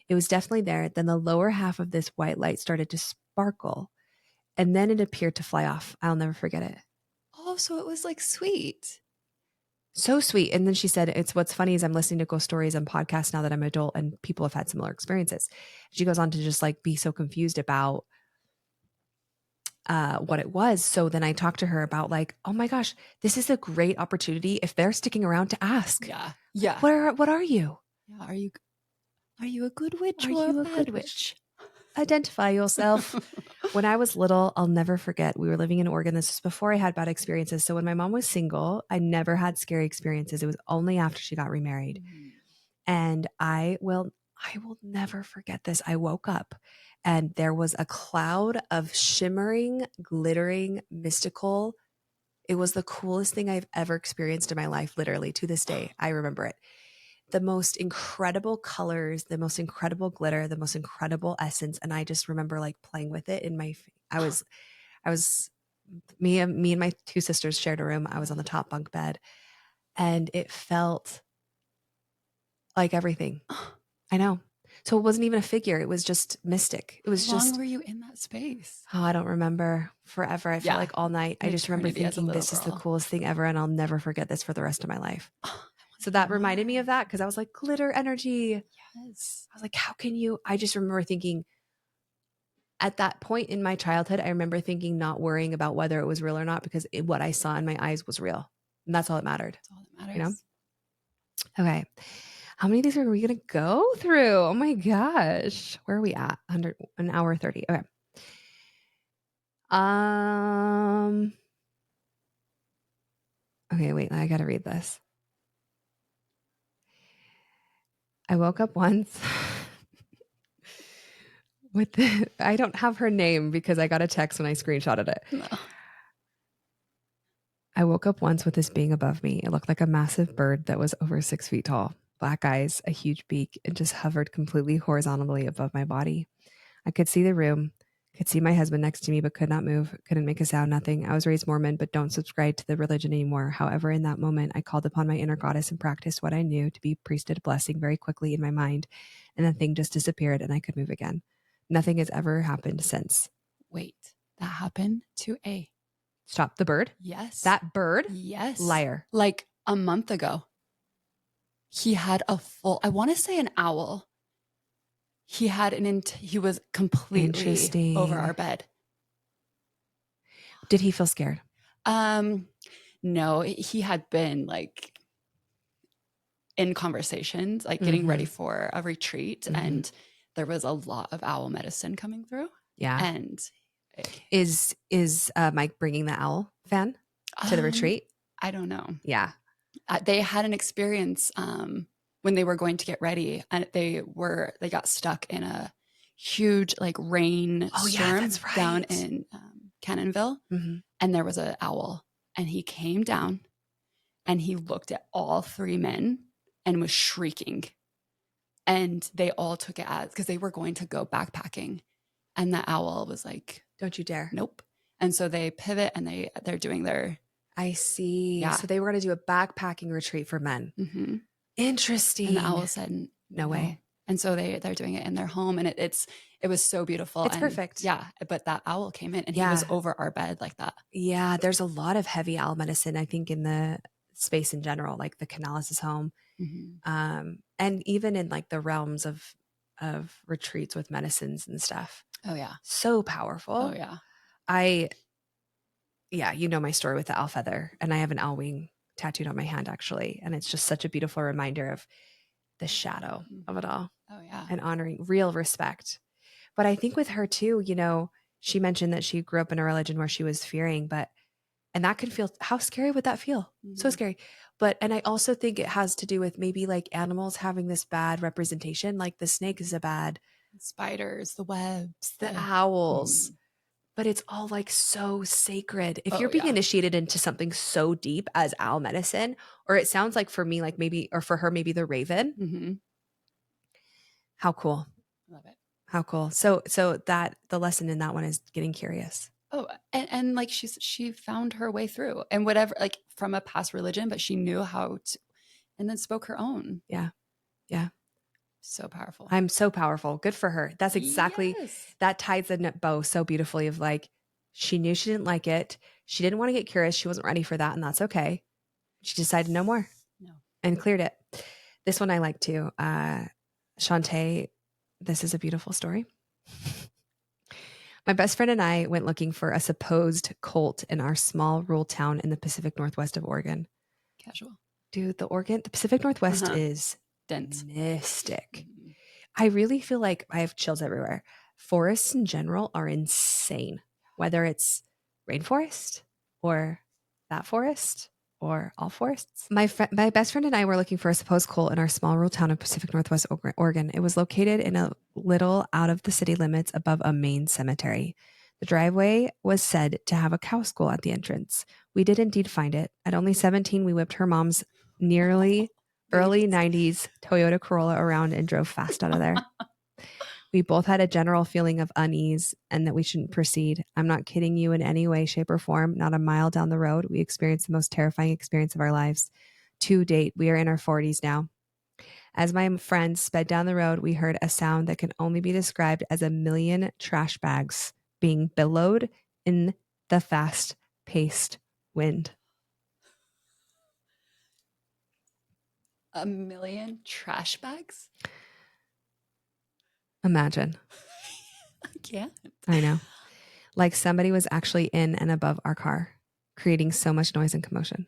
It was definitely there. Then the lower half of this white light started to sparkle and then it appeared to fly off. I'll never forget it. Oh, so it was like sweet. So sweet. And then she said, what's funny is I'm listening to ghost stories on podcasts now that I'm an adult and people have had similar experiences. She goes on to just like be so confused about what it was. So then I talked to her about like, oh my gosh, this is a great opportunity if they're sticking around to ask. Yeah. Yeah. What are you? Yeah. Are you a good witch or a bad witch? Identify yourself. When I was little, I'll never forget, we were living in Oregon. This was before I had bad experiences. So when my mom was single, I never had scary experiences. It was only after she got remarried. And I will never forget this. I woke up and there was a cloud of shimmering, glittering, mystical. It was the coolest thing I've ever experienced in my life, literally to this day. I remember it. The most incredible colors, the most incredible glitter, the most incredible essence. And I just remember like playing with it in I was, me and my two sisters shared a room. I was on the top bunk bed and it felt like everything. I know. So it wasn't even a figure. It was just mystic. It was How long just, were you in that space? oh, I don't remember, forever. I felt Yeah, like all night. an I just remember eternity as a thinking little this is the girl. coolest thing ever. And I'll never forget this for the rest of my life. Oh, So that reminded me of that because I was like, glitter energy. yes. I was like, how can you? I just remember thinking at that point in my childhood, I remember thinking, not worrying about whether it was real or not because what I saw in my eyes was real. And that's all that mattered. That's all that You know? matters. Okay. How many of these are we going to go through? Oh my gosh. Where are we at? 100, an hour 30. Okay. Okay, wait, I got to read this. I woke up once with I don't have her name because I got a text when I screenshotted it. No. I woke up once with this being above me. It looked like a massive bird that was over 6 feet tall, black eyes, a huge beak, and just hovered completely horizontally above my body. I could see the room, could see my husband next to me, but could not move, couldn't make a sound, nothing. I was raised Mormon, but don't subscribe to the religion anymore. However, in that moment, I called upon my inner goddess and practiced what I knew to be priesthood blessing very quickly in my mind, and the thing just disappeared and I could move again. Nothing has ever happened since. Wait, that happened to a Stop the bird? yes. That bird? Yes. Liar. Like a month ago, he had a full, I want to say an owl. He had he was completely Interesting. over our bed. Did he feel scared? No, he had been like in conversations, like getting ready for a retreat, and there was a lot of owl medicine coming through. Yeah. And is Mike bringing the owl fan to the retreat? I don't know. Yeah. They had an experience when they were going to get ready, and they got stuck in a huge like rain storm that's right. down in Cannonville, and there was an owl, and he came down and he looked at all three men and was shrieking, and they all took it as because they were going to go backpacking, and the owl was like, "Don't you dare!" Nope. And so they pivot and they're doing their. I see. Yeah. So they were going to do a backpacking retreat for men. Mm-hmm. Interesting. And the owl said, "No way." And so they're doing it in their home, and it was so beautiful. It's and perfect. Yeah, but that owl came in, and he was over our bed like that. Yeah, there's a lot of heavy owl medicine, I think, in the space in general, like the Canales' home, and even in like the realms of retreats with medicines and stuff. Oh yeah, so powerful. Oh yeah, you know my story with the owl feather, and I have an owl wing tattooed on my hand actually, and it's just such a beautiful reminder of the shadow of it all. Oh yeah, and honoring real respect. But I think with her too, you know, she mentioned that she grew up in a religion where she was fearing, and that could feel, how scary would that feel? So scary. And I also think it has to do with maybe like animals having this bad representation, like the snake is a bad, spiders, the webs, the owls, but it's all like so sacred. If you're being initiated into something so deep as owl medicine, or it sounds like for me, like maybe, or for her, maybe the raven. How cool. Love it. How cool. So that the lesson in that one is getting curious. Oh, and like she found her way through, and whatever, like from a past religion, but she knew how to, and then spoke her own. Yeah. Yeah. So powerful. I'm so powerful. Good for her. That's exactly, that ties the bow so beautifully of like, she knew she didn't like it. She didn't want to get curious. She wasn't ready for that. And that's okay. She decided no more. No. And cleared it. This one I like too. Shantae, this is a beautiful story. My best friend and I went looking for a supposed cult in our small rural town in the Pacific Northwest of Oregon. Casual. Dude, the Pacific Northwest is dense, mystic. I really feel like I have chills everywhere. Forests in general are insane, whether it's rainforest or that forest or all forests. My best friend and I were looking for a supposed cult in our small rural town of Pacific Northwest Oregon. It was located in a little out of the city limits above a main cemetery. The driveway was said to have a cow skull at the entrance. We did indeed find it. At only 17, we whipped her mom's nearly early 90s Toyota Corolla around and drove fast out of there. We both had a general feeling of unease and that we shouldn't proceed. I'm not kidding you in any way, shape, or form. Not a mile down the road, we experienced the most terrifying experience of our lives. To date, we are in our 40s now. As my friend sped down the road, we heard a sound that can only be described as a million trash bags being billowed in the fast-paced wind. A million trash bags? Imagine. I can't. I know. Like somebody was actually in and above our car, creating so much noise and commotion.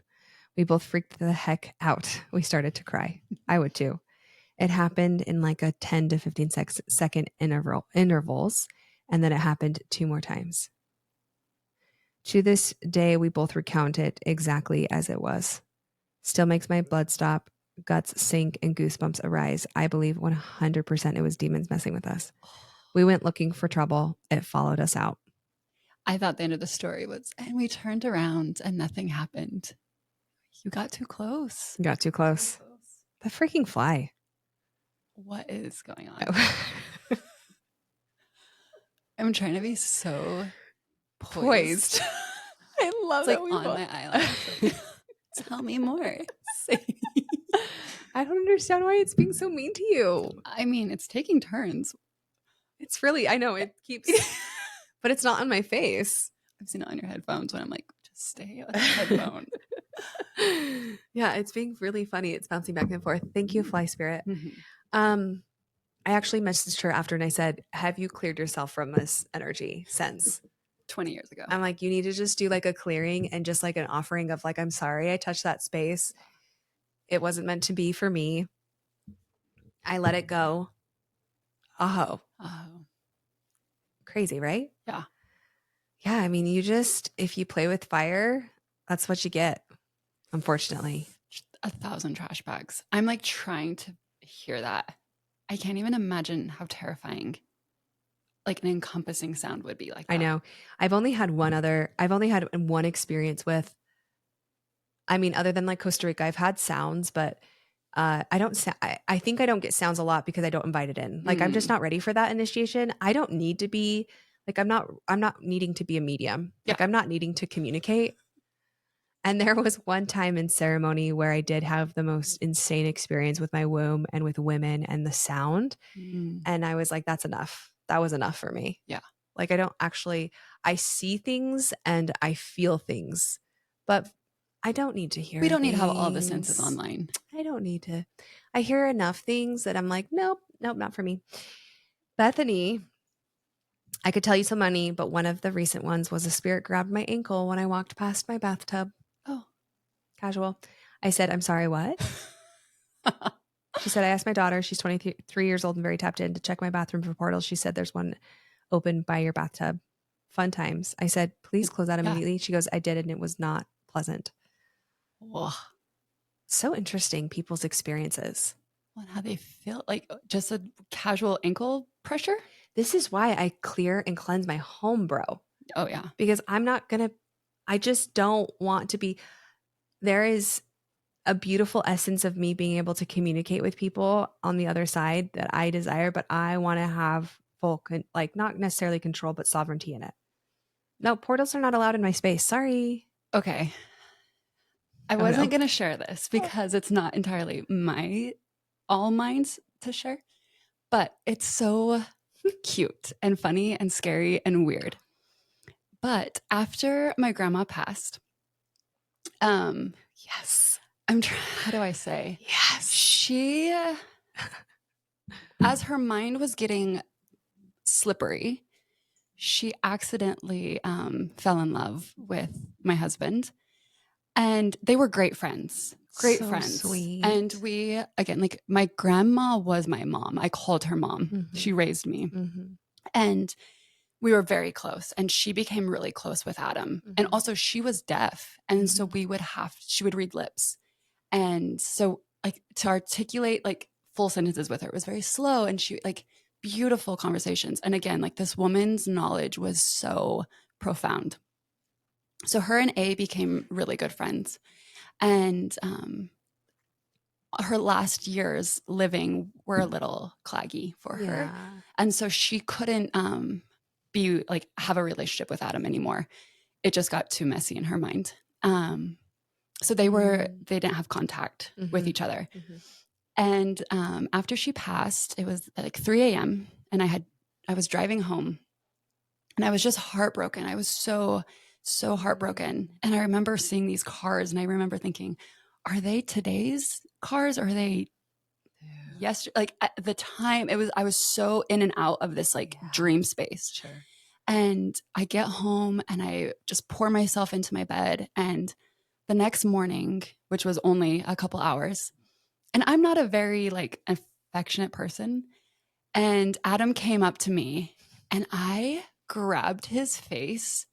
We both freaked the heck out. We started to cry. I would too. It happened in like a 10 to 15 second intervals, and then it happened 2 more times. To this day, we both recount it exactly as it was. Still makes my blood stop, guts sink, and goosebumps arise. I believe 100% it was demons messing with us. We went looking for trouble. It followed us out. I thought the end of the story was, and we turned around and nothing happened. You got too close. You got too close. The freaking fly. What is going on? I'm trying to be so poised. I love it's that like on my eyelash. Tell me more. I don't understand why it's being so mean to you. I mean, it's taking turns. It's really, I know it keeps, but it's not on my face. I've seen it on your headphones when I'm like, just stay with the headphone. Yeah, it's being really funny. It's bouncing back and forth. Thank you, Fly Spirit. Mm-hmm. I actually messaged her after and I said, have you cleared yourself from this energy since 20 years ago? I'm like, you need to just do like a clearing and just like an offering of like, I'm sorry I touched that space. It wasn't meant to be for me. I let it go. Oh. Crazy, right? Yeah. Yeah. I mean, if you play with fire, that's what you get, unfortunately. 1,000 trash bags. I'm like trying to hear that. I can't even imagine how terrifying like an encompassing sound would be like that. I know. I've only had one experience with, I mean, other than like Costa Rica, I've had sounds, but I think I don't get sounds a lot because I don't invite it in. Like I'm just not ready for that initiation. I don't need to be like, I'm not needing to be a medium. Like I'm not needing to communicate. And there was one time in ceremony where I did have the most insane experience with my womb and with women and the sound. And I was like, that's enough. That was enough for me. Yeah. Like I see things and I feel things, but I don't need to hear. We don't need to have all the senses online. I don't need to. I hear enough things that I'm like, nope, not for me. Bethany, I could tell you some money, but one of the recent ones was a spirit grabbed my ankle when I walked past my bathtub. Oh. Casual. I said, I'm sorry, what? She said, I asked my daughter, she's 23 years old and very tapped in, to check my bathroom for portals. She said, there's one open by your bathtub. Fun times. I said, please close that immediately. She goes, I did, and it was not pleasant. Whoa. So interesting, people's experiences. Well, how they feel, like just a casual ankle pressure. This is why I clear and cleanse my home, bro. Oh, yeah. Because I just don't want to be, there is a beautiful essence of me being able to communicate with people on the other side that I desire, but I want to have full, not necessarily control, but sovereignty in it. No, portals are not allowed in my space. Sorry. Okay. I wasn't going to share this because it's not entirely all minds to share, but it's so cute and funny and scary and weird. But after my grandma passed, yes. How do I say? Yes. She, as her mind was getting slippery, she accidentally fell in love with my husband. And they were great friends. Great friends. Sweet. And we, again, like my grandma was my mom. I called her mom. Mm-hmm. She raised me. Mm-hmm. And we were very close, and she became really close with Adam. And also she was deaf. And so she would read lips. And so like to articulate like full sentences with her was very slow, and she like beautiful conversations. And again, like this woman's knowledge was so profound. So her and A became really good friends. And her last years living were a little claggy for her. And so she couldn't be like have a relationship with Adam anymore. It just got too messy in her mind. So they didn't have contact with each other. And after she passed, it was like 3 a.m. and I was driving home, and I was just heartbroken. I was so heartbroken. And I remember seeing these cars, and I remember thinking, are they today's cars, or are they yesterday? Like at the time, I was so in and out of this like dream space. Sure. And I get home and I just pour myself into my bed. And the next morning, which was only a couple hours, and I'm not a very like affectionate person, and Adam came up to me, and I grabbed his face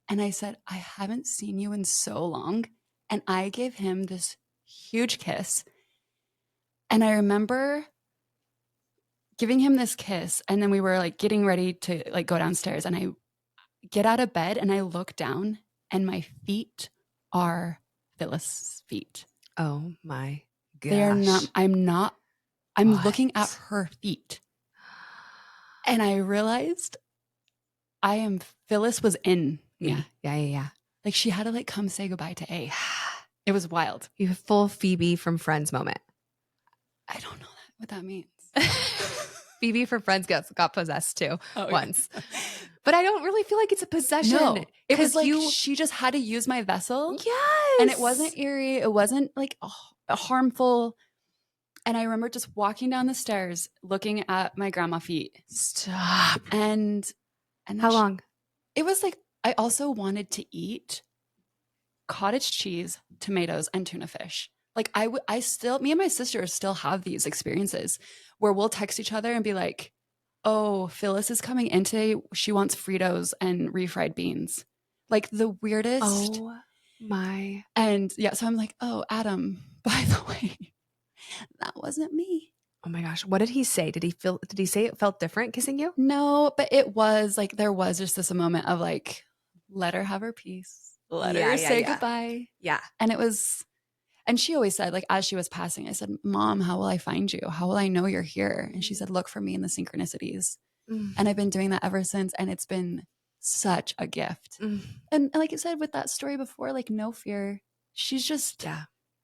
and I said, I haven't seen you in so long. And I gave him this huge kiss. And I remember giving him this kiss, and then we were like getting ready to like go downstairs, and I get out of bed and I look down, and my feet are Phyllis' feet. Oh my gosh. They are not, I'm looking at her feet. And I realized Phyllis was in me. Yeah. Like she had to like come say goodbye to A. It was wild. You have full Phoebe from Friends moment. I don't know what that means. Phoebe from Friends got possessed too once. But I don't really feel like it's a possession. No, it was like she just had to use my vessel. Yes. And it wasn't eerie. It wasn't like harmful. And I remember just walking down the stairs, looking at my grandma feet. Stop. And how long? It was like, I also wanted to eat cottage cheese, tomatoes, and tuna fish. Like me and my sister still have these experiences where we'll text each other and be like, oh, Phyllis is coming in today. She wants Fritos and refried beans. Like the weirdest. Oh my. And yeah, so I'm like, oh, Adam, by the way, that wasn't me. Oh my gosh. What did he say? Did he say it felt different kissing you? No, but it was like, there was just this moment of like, let her have her peace. Let her say goodbye. Yeah. And it was, and she always said, like, as she was passing, I said, Mom, how will I find you? How will I know you're here? And she said, look for me in the synchronicities. And I've been doing that ever since. And it's been such a gift. And like I said, with that story before, like no fear. She's just,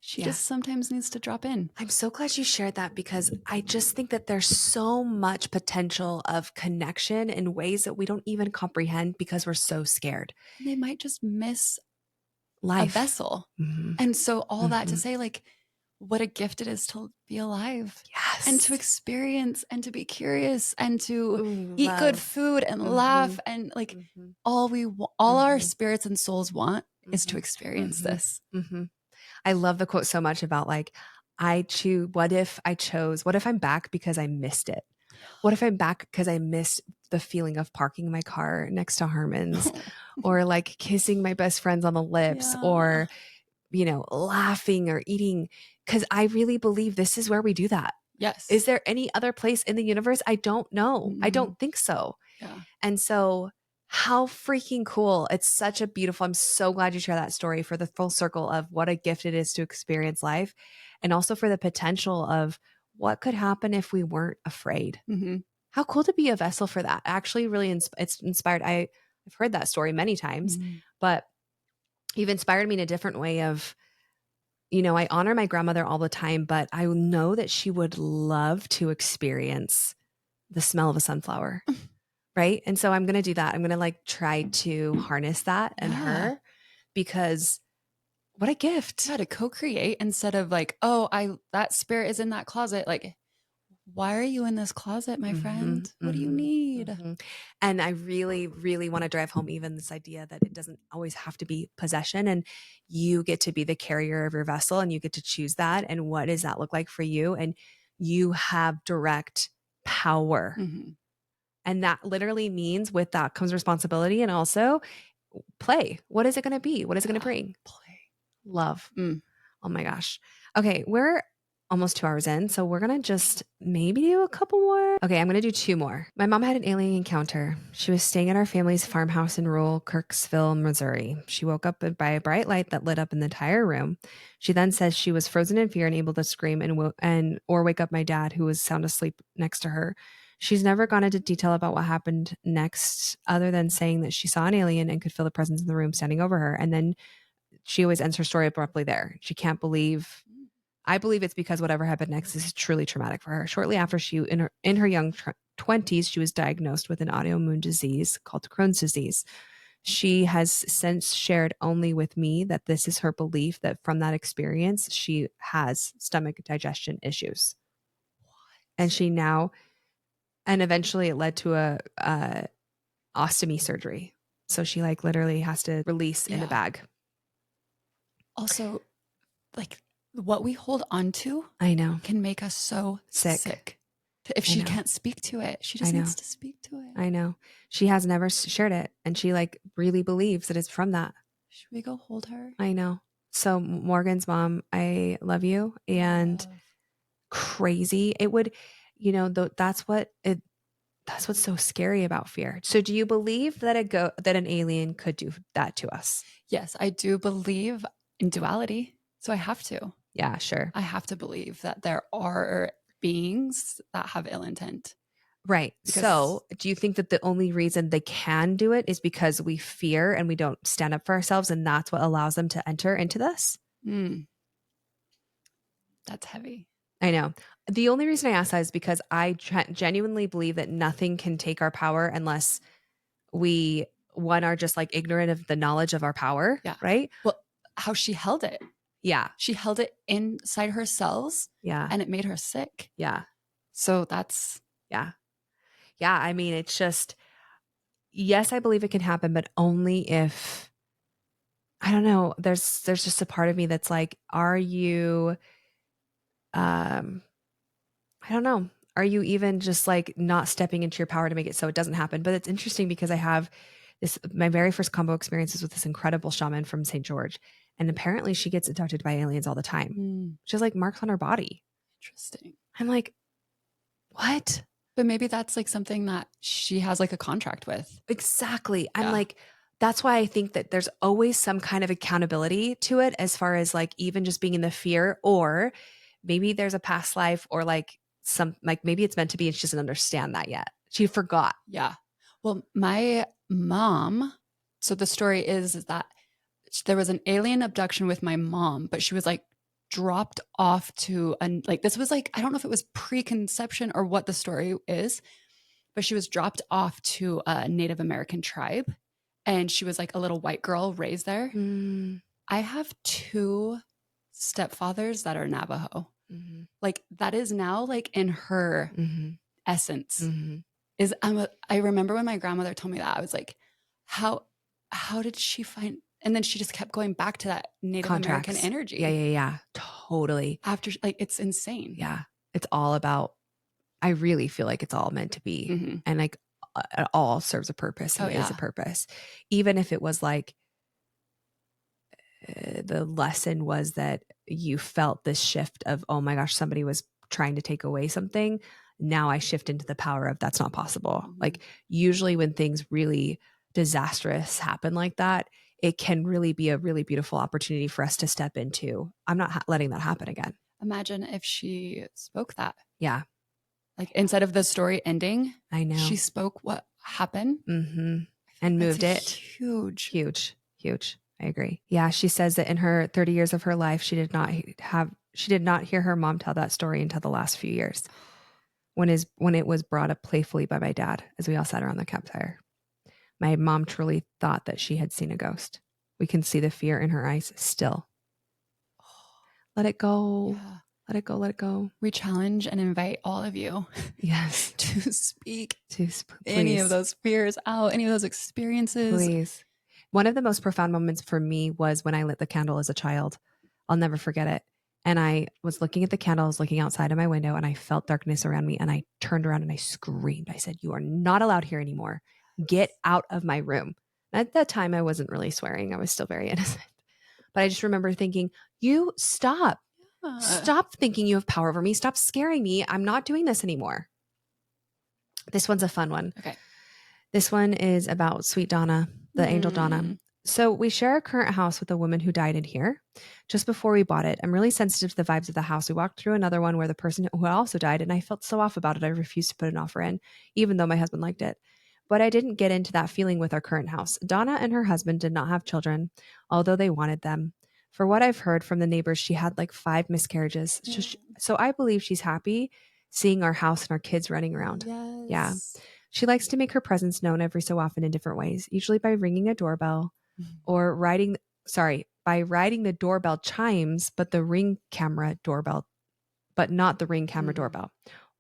she just sometimes needs to drop in. I'm so glad you shared that, because I just think that there's so much potential of connection in ways that we don't even comprehend because we're so scared. They might just miss life, a vessel. And so all that to say, like, what a gift it is to be alive. Yes. And to experience and to be curious and to eat good food and laugh. And like all our spirits and souls want is to experience this. I love the quote so much about like, what if I'm back because I missed it? What if I'm back because I missed the feeling of parking my car next to Harmon's or like kissing my best friends on the lips or, laughing or eating? Because I really believe this is where we do that. Yes. Is there any other place in the universe? I don't know. I don't think so. Yeah. And so how freaking cool. It's such a beautiful, I'm so glad you share that story for the full circle of what a gift it is to experience life. And also for the potential of what could happen if we weren't afraid. How cool to be a vessel for that. Actually, really, it's inspired. I've heard that story many times, but you've inspired me in a different way of, I honor my grandmother all the time, but I know that she would love to experience the smell of a sunflower. Right. And so I'm going to do that. I'm going to like try to harness that in her, because what a gift. Yeah, to co-create instead of like, that spirit is in that closet. Like, why are you in this closet, my friend? What do you need? And I really, really want to drive home even this idea that it doesn't always have to be possession, and you get to be the carrier of your vessel and you get to choose that. And what does that look like for you? And you have direct power. And that literally means with that comes responsibility and also play. What is it going to be? What is it going to bring? Play. Love. Oh my gosh. Okay, we're almost 2 hours in, so we're gonna just maybe do a couple more. Okay, I'm gonna do 2 more. My mom had an alien encounter. She was staying at our family's farmhouse in rural Kirksville, Missouri. She woke up by a bright light that lit up an entire room. She then says she was frozen in fear and able to scream and or wake up my dad, who was sound asleep next to her. She's never gone into detail about what happened next, other than saying that she saw an alien and could feel the presence in the room standing over her. And then she always ends her story abruptly there. She can't believe. I believe it's because whatever happened next is truly traumatic for her. Shortly after in her young 20s, she was diagnosed with an autoimmune disease called Crohn's disease. She has since shared only with me that this is her belief that from that experience, she has stomach digestion issues. And she now, and eventually it led to a ostomy surgery. So she like literally has to release in a bag. Also, like what we hold on to, I know, can make us so sick. If she can't speak to it, she just needs to speak to it. I know. She has never shared it, and she like really believes that it's from that. Should we go hold her? I know. So Morgan's mom, I love you, and crazy. It would, that's what's so scary about fear. So do you believe that an alien could do that to us? Yes, I do believe in duality. So I have to. Yeah, sure. I have to believe that there are beings that have ill intent. Right. So do you think that the only reason they can do it is because we fear and we don't stand up for ourselves, and that's what allows them to enter into this? That's heavy. I know. The only reason I ask that is because I genuinely believe that nothing can take our power unless we, one, are just like ignorant of the knowledge of our power. Yeah. Right. Well, how she held it. Yeah. She held it inside her cells. Yeah. And it made her sick. Yeah. So that's. Yeah. Yeah. I mean, it's just, yes, I believe it can happen, but only if, I don't know, there's just a part of me that's like, are you, I don't know. Are you even just like not stepping into your power to make it so it doesn't happen? But it's interesting because I have my very first combo experiences with this incredible shaman from St. George. And apparently she gets abducted by aliens all the time. She has like marks on her body. Interesting. I'm like, what? But maybe that's like something that she has like a contract with. Exactly. I'm like, that's why I think that there's always some kind of accountability to it, as far as like even just being in the fear, or maybe there's a past life, or like maybe it's meant to be and she doesn't understand that yet. She forgot. Yeah. Well, my mom, so the story is that there was an alien abduction with my mom, but she was like dropped off to this was like, I don't know if it was preconception or what the story is, but she was dropped off to a Native American tribe, and she was like a little white girl raised there. I have 2 stepfathers that are Navajo. Like that is now like in her essence. I remember when my grandmother told me that, I was like, how did she find? And then she just kept going back to that Native American energy. Yeah. Totally. After, like, it's insane. Yeah. It's all about, I really feel like it's all meant to be. And like it all serves a purpose and is a purpose. Even if it was like, the lesson was that you felt this shift of, oh my gosh, somebody was trying to take away something. Now I shift into the power of that's not possible. Like usually when things really disastrous happen like that, it can really be a really beautiful opportunity for us to step into. I'm not letting that happen again. Imagine if she spoke that. Yeah. Like instead of the story ending, I know she spoke what happened and moved it. Huge. I agree. Yeah. She says that in her 30 years of her life, she did not hear her mom tell that story until the last few years, when it was brought up playfully by my dad as we all sat around the campfire. My mom truly thought that she had seen a ghost. We can see the fear in her eyes still. Let it go. Yeah. Let it go. Let it go. We challenge and invite all of you, yes, to speak please. Any of those fears out, any of those experiences. Please. One of the most profound moments for me was when I lit the candle as a child. I'll never forget it. And I was looking at the candles, looking outside of my window, and I felt darkness around me. And I turned around and I screamed. I said, "You are not allowed here anymore. Get out of my room." At that time, I wasn't really swearing. I was still very innocent. But I just remember thinking, you stop. Stop thinking you have power over me. Stop scaring me. I'm not doing this anymore. This one's a fun one. Okay. This one is about sweet Donna, the angel Donna. So we share a current house with a woman who died in here just before we bought it. I'm really sensitive to the vibes of the house. We walked through another one where the person who also died, and I felt so off about it. I refused to put an offer in, even though my husband liked it. But I didn't get into that feeling with our current house. Donna and her husband did not have children, although they wanted them. For what I've heard from the neighbors, she had like 5 miscarriages. So I believe she's happy seeing our house and our kids running around. Yes. Yeah. She likes to make her presence known every so often in different ways, usually by ringing a doorbell or by riding the doorbell chimes, but the ring camera doorbell, but not the ring camera doorbell,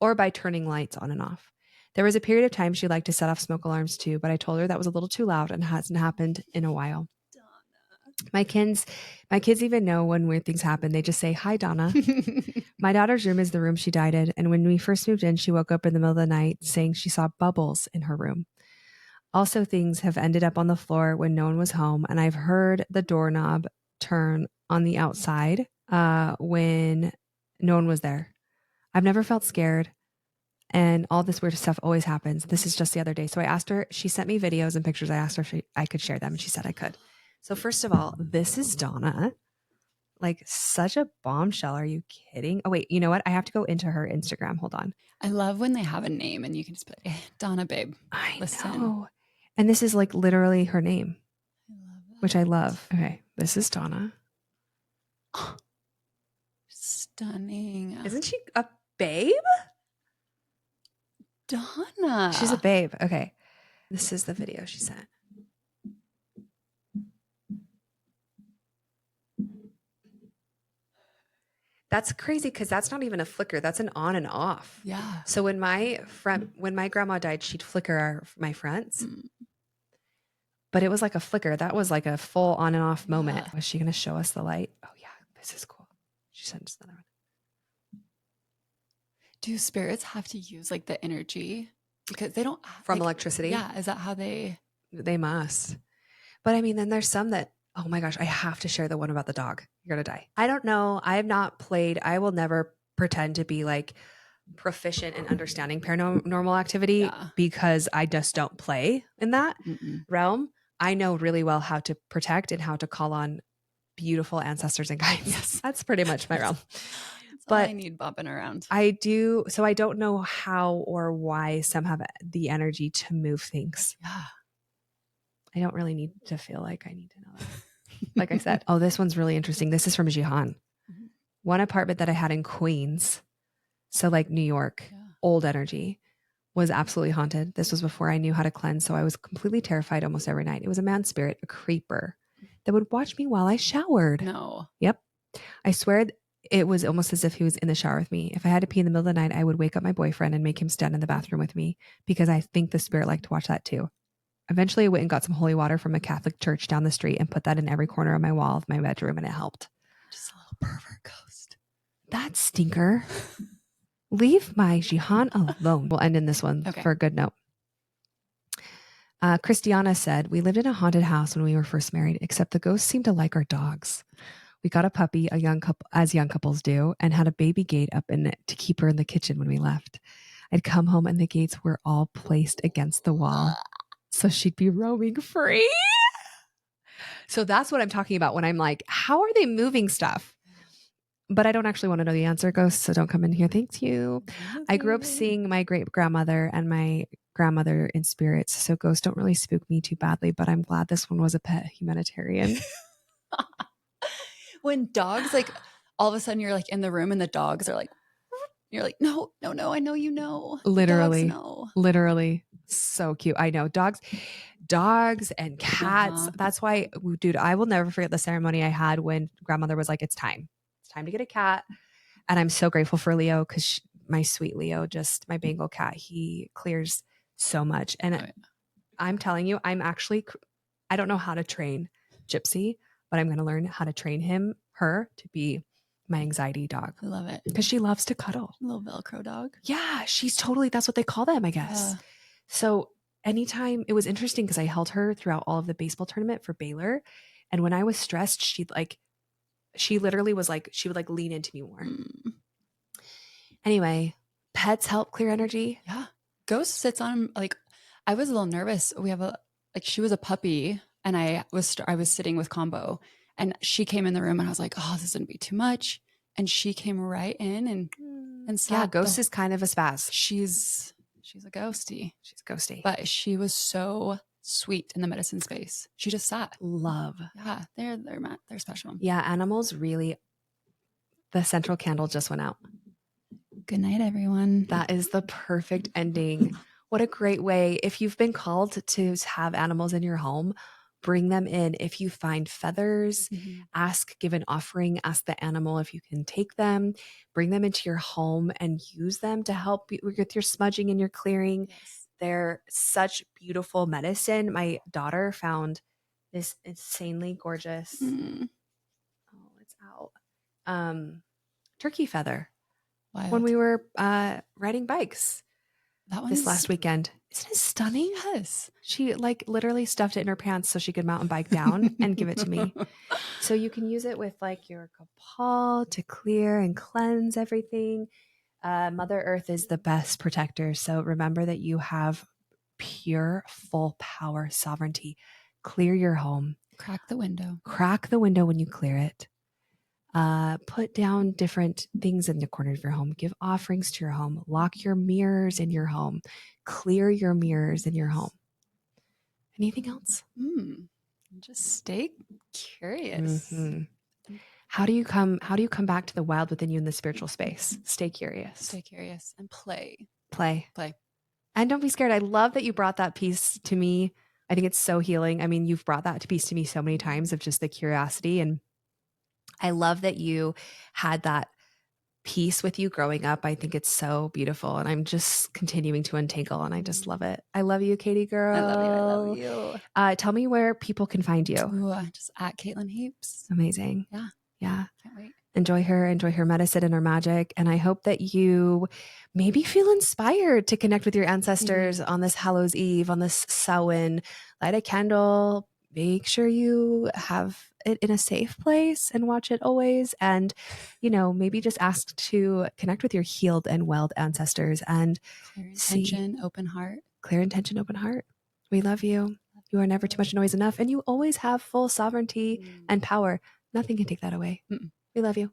or by turning lights on and off. There was a period of time she liked to set off smoke alarms too, but I told her that was a little too loud and hasn't happened in a while. My kids even know when weird things happen. They just say, "Hi, Donna." My daughter's room is the room she died in. And when we first moved in, she woke up in the middle of the night saying she saw bubbles in her room. Also, things have ended up on the floor when no one was home. And I've heard the doorknob turn on the outside when no one was there. I've never felt scared. And all this weird stuff always happens. This is just the other day. So I asked her, she sent me videos and pictures. I asked her if I could share them, and she said I could. So first of all, this is Donna. Like such a bombshell. Are you kidding? Oh, wait, you know what? I have to go into her Instagram. Hold on. I love when they have a name and you can just be like, Donna, babe. I Listen. know. And this is like literally her name, I love that. which I love. Okay, this is Donna. Stunning. Isn't she a babe? Donna. She's a babe. Okay. This is the video she sent. That's crazy because that's not even a flicker. That's an on and off. Yeah. So when my grandma died, she'd flicker my fronts. But it was like a flicker. That was like a full on and off moment. Was she going to show us the light? Oh, yeah. This is cool. She sent us another one. Do spirits have to use like the energy? Because they don't. From electricity? Yeah. Is that how they? They must. But I mean, then there's some that, oh my gosh, I have to share the one about the dog. You're going to die. I don't know. I have not played. I will never pretend to be like proficient in understanding paranormal activity because I just don't play in that realm. I know really well how to protect and how to call on beautiful ancestors and guides. Yes. That's pretty much my realm. But I need bopping around. I do. So I don't know how or why some have the energy to move things. Yeah. I don't really need to feel like I need to know that. Like I said, oh, this one's really interesting. This is from Jihan. One apartment that I had in Queens, so like New York, old energy, was absolutely haunted. This was before I knew how to cleanse, so I was completely terrified almost every night. It was a man spirit, a creeper, that would watch me while I showered. No. Yep. I swear it was almost as if he was in the shower with me. If I had to pee in the middle of the night, I would wake up my boyfriend and make him stand in the bathroom with me because I think the spirit liked to watch that too. Eventually, I went and got some holy water from a Catholic church down the street and put that in every corner of my wall of my bedroom, and it helped. Just a little pervert ghost. That stinker. Leave my Jihan alone. We'll end in this one for a good note. Christiana said, "We lived in a haunted house when we were first married, except the ghosts seemed to like our dogs. We got a puppy, as young couples do, and had a baby gate up in it to keep her in the kitchen when we left. I'd come home and the gates were all placed against the wall, so she'd be roaming free." So that's what I'm talking about when I'm like, how are they moving stuff? But I don't actually want to know the answer, ghosts, so don't come in here. Thank you. I grew up seeing my great-grandmother and my grandmother in spirits, so ghosts don't really spook me too badly, but I'm glad this one was a pet humanitarian. When dogs, like, all of a sudden you're like in the room and the dogs are like, you're like, no, I know you know. Literally. Dogs know. Literally. So cute. I know. Dogs and cats. That's why, dude, I will never forget the ceremony I had when grandmother was like, it's time to get a cat. And I'm so grateful for Leo because my sweet Leo, just my Bengal cat, he clears so much. And I'm telling you, I don't know how to train Gypsy, but I'm going to learn how to train her to be my anxiety dog. I love it. Because she loves to cuddle. A little Velcro dog. Yeah, she's totally, that's what they call them, I guess. So anytime, it was interesting because I held her throughout all of the baseball tournament for Baylor. And when I was stressed, she literally was like, she would like lean into me more. Anyway, pets help clear energy. Yeah. Ghost sits on, like, I was a little nervous. She was a puppy and I was sitting with Combo and she came in the room and I was like, oh, this is going to be too much. And she came right in and sat. Yeah, Ghost is kind of a spaz. She's a ghosty. She's ghosty. But she was so sweet in the medicine space. She just sat. Love. Yeah, they're special. Yeah, animals really, the central candle just went out. Good night, everyone. That is the perfect ending. What a great way. If you've been called to have animals in your home, bring them in. If you find feathers, give an offering, ask the animal if you can take them, bring them into your home and use them to help you with your smudging and your clearing. Yes. They're such beautiful medicine. My daughter found this insanely gorgeous, oh, it's out, turkey feather. Wild. When we were riding bikes this last weekend. Isn't it stunning? Yes. She like literally stuffed it in her pants so she could mountain bike down and give it to me. So you can use it with like your kapal to clear and cleanse everything. Mother Earth is the best protector. So remember that you have pure, full power, sovereignty. Clear your home. Crack the window. Crack the window when you clear it. Put down different things in the corner of your home. Give offerings to your home. Lock your mirrors in your home. Clear your mirrors in your home. Anything else? Just stay curious. How do you come back to the wild within you in the spiritual space? Stay curious. Stay curious and play. Play. And don't be scared. I love that you brought that piece to me. I think it's so healing. I mean, you've brought that piece to me so many times of just the curiosity, and I love that you had that piece with you growing up. I think it's so beautiful, and I'm just continuing to untangle, and I just love it. I love you, Katie girl. I love you. Tell me where people can find you. Just at Caitlin Heaps. Amazing. Yeah. Can't wait. Enjoy her medicine and her magic. And I hope that you maybe feel inspired to connect with your ancestors on this Hallows Eve, on this Samhain. Light a candle. Make sure you have it in a safe place and watch it always. And, maybe just ask to connect with your healed and welled ancestors and clear intention, open heart. Clear intention, open heart. We love you. You are never too much and always enough. And you always have full sovereignty and power. Nothing can take that away. We love you.